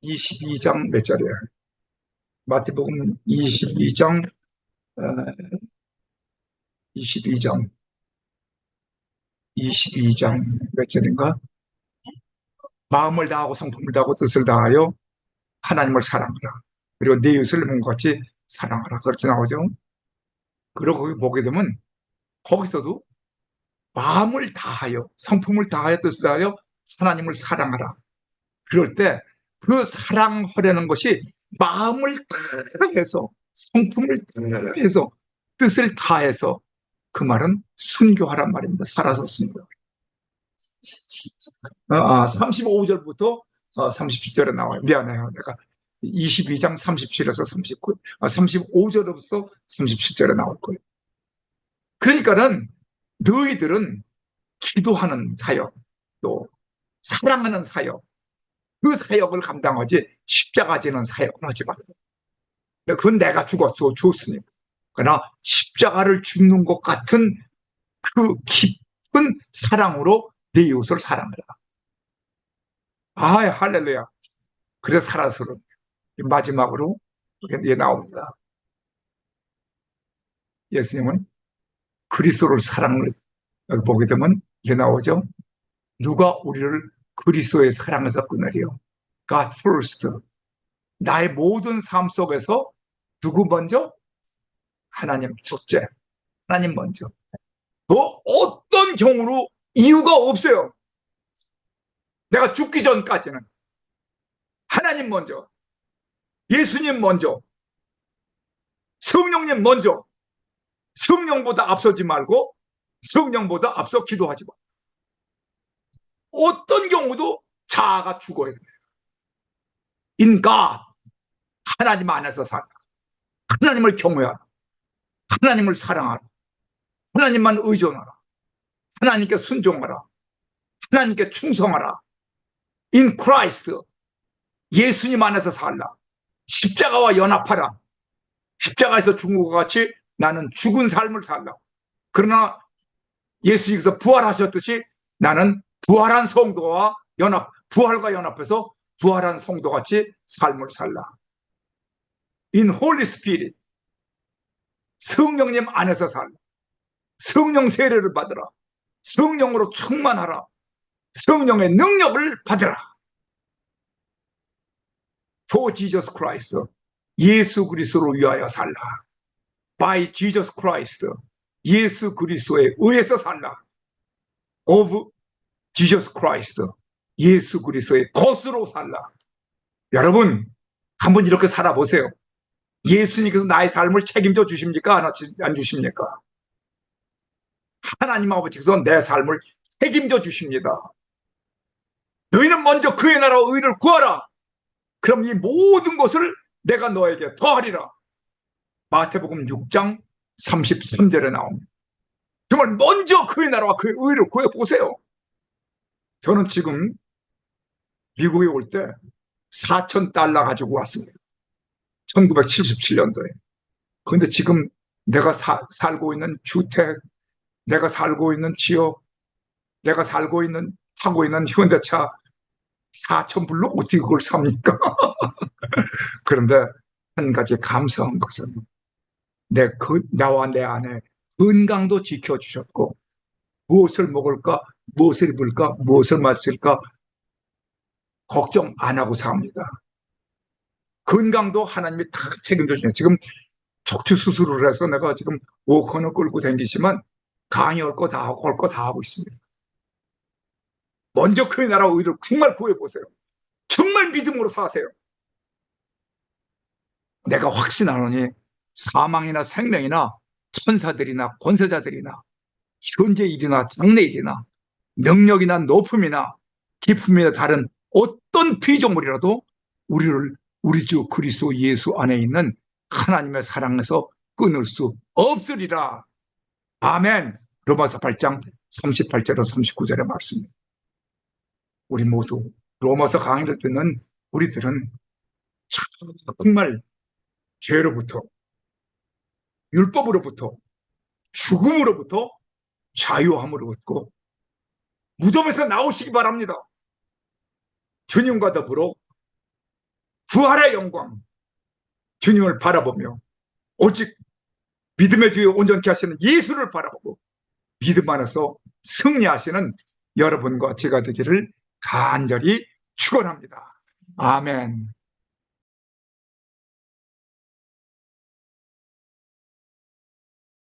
22장 몇 절이에요? 마태복음 22장 22장 몇 절인가? 마음을 다하고 성품을 다하고 뜻을 다하여 하나님을 사랑하라. 그리고 내 이웃을 몸과 같이 사랑하라. 그렇게 나오죠. 그리고 거기 보게 되면 거기서도 마음을 다하여 성품을 다하여 뜻을 다하여 하나님을 사랑하라. 그럴 때 그 사랑하려는 것이 마음을 다해서 성품을 다해서 뜻을 다해서 그 말은 순교하란 말입니다. 살아서 순교. 35절부터 37절에 나와요. 미안해요. 내가 22장 37에서 39, 35절부터 37절에 나올 거예요. 그러니까는 너희들은 기도하는 사역, 또 사랑하는 사역, 그 사역을 감당하지 십자가 지는 사역을 하지 말고. 그건 내가 줬으니까. 그러나 십자가를 죽는 것 같은 그 깊은 사랑으로 내 이웃을 사랑하라. 할렐루야. 그래서 살아서 마지막으로 이게 나옵니다. 예수님은 그리스도를 사랑을 보게 되면 이게 나오죠. 누가 우리를 그리스도의 사랑에서 끊으리요? God first. 나의 모든 삶 속에서 누구 먼저? 하나님 첫째. 하나님 먼저. 또 어떤 경우로 이유가 없어요. 내가 죽기 전까지는 하나님 먼저, 예수님 먼저, 성령님 먼저. 성령보다 앞서지 말고 성령보다 앞서 기도하지 마. 어떤 경우도 자아가 죽어야 돼요. 인가 하나님 안에서 살아. 하나님을 경외하라. 하나님을 사랑하라. 하나님만 의존하라. 하나님께 순종하라. 하나님께 충성하라. In Christ, 예수님 안에서 살라. 십자가와 연합하라. 십자가에서 죽은 것 같이 나는 죽은 삶을 살라. 그러나 예수님께서 부활하셨듯이 나는 부활한 성도와 부활과 연합해서 부활한 성도 같이 삶을 살라. In Holy Spirit, 성령님 안에서 살라. 성령 세례를 받으라. 성령으로 충만하라. 성령의 능력을 받으라. For Jesus Christ, 예수 그리스도로 위하여 살라. By Jesus Christ, 예수 그리스도에 의해서 살라. Of Jesus Christ, 예수 그리스도의 것으로 살라. 여러분 한번 이렇게 살아보세요. 예수님께서 나의 삶을 책임져 주십니까? 안 주십니까? 하나님 아버지께서 내 삶을 책임져 주십니다. 너희는 먼저 그의 나라 의를 구하라. 그럼 이 모든 것을 내가 너에게 더하리라. 마태복음 6장 33절에 나옵니다. 정말 먼저 그의 나라와 그의 의를 구해보세요. 저는 지금 미국에 올 때 4,000달러 가지고 왔습니다. 1977년도에. 그런데 지금 내가 살고 있는 주택, 내가 살고 있는 지역, 내가 타고 있는 현대차 4,000불로 어떻게 그걸 삽니까? 그런데 한 가지 감사한 것은 나와 내 안에 건강도 지켜주셨고, 무엇을 먹을까, 무엇을 입을까, 무엇을 마실까 걱정 안 하고 삽니다. 건강도 하나님이 다 책임져 주시네요. 지금 척추 수술을 해서 내가 지금 워커는 끌고 다니지만 강의할 거 다 하고 할 거 다 하고 있습니다. 먼저 그의 나라 의를 정말 구해보세요. 정말 믿음으로 사세요. 내가 확신하노니 사망이나 생명이나 천사들이나 권세자들이나 현재 일이나 장래 일이나 능력이나 높음이나 기품이나 다른 어떤 피조물이라도 우리 주 그리스도 예수 안에 있는 하나님의 사랑에서 끊을 수 없으리라. 아멘. 로마서 8장 38절로 39절의 말씀입니다. 우리 모두 로마서 강의를 듣는 우리들은 정말 죄로부터, 율법으로부터, 죽음으로부터 자유함으로 얻고 무덤에서 나오시기 바랍니다. 주님과 더불어 부활의 영광, 주님을 바라보며 오직 믿음의 주에 온전케 하시는 예수를 바라보고 믿음 안에서 승리하시는 여러분과 제가 되기를 간절히 축원합니다. 아멘.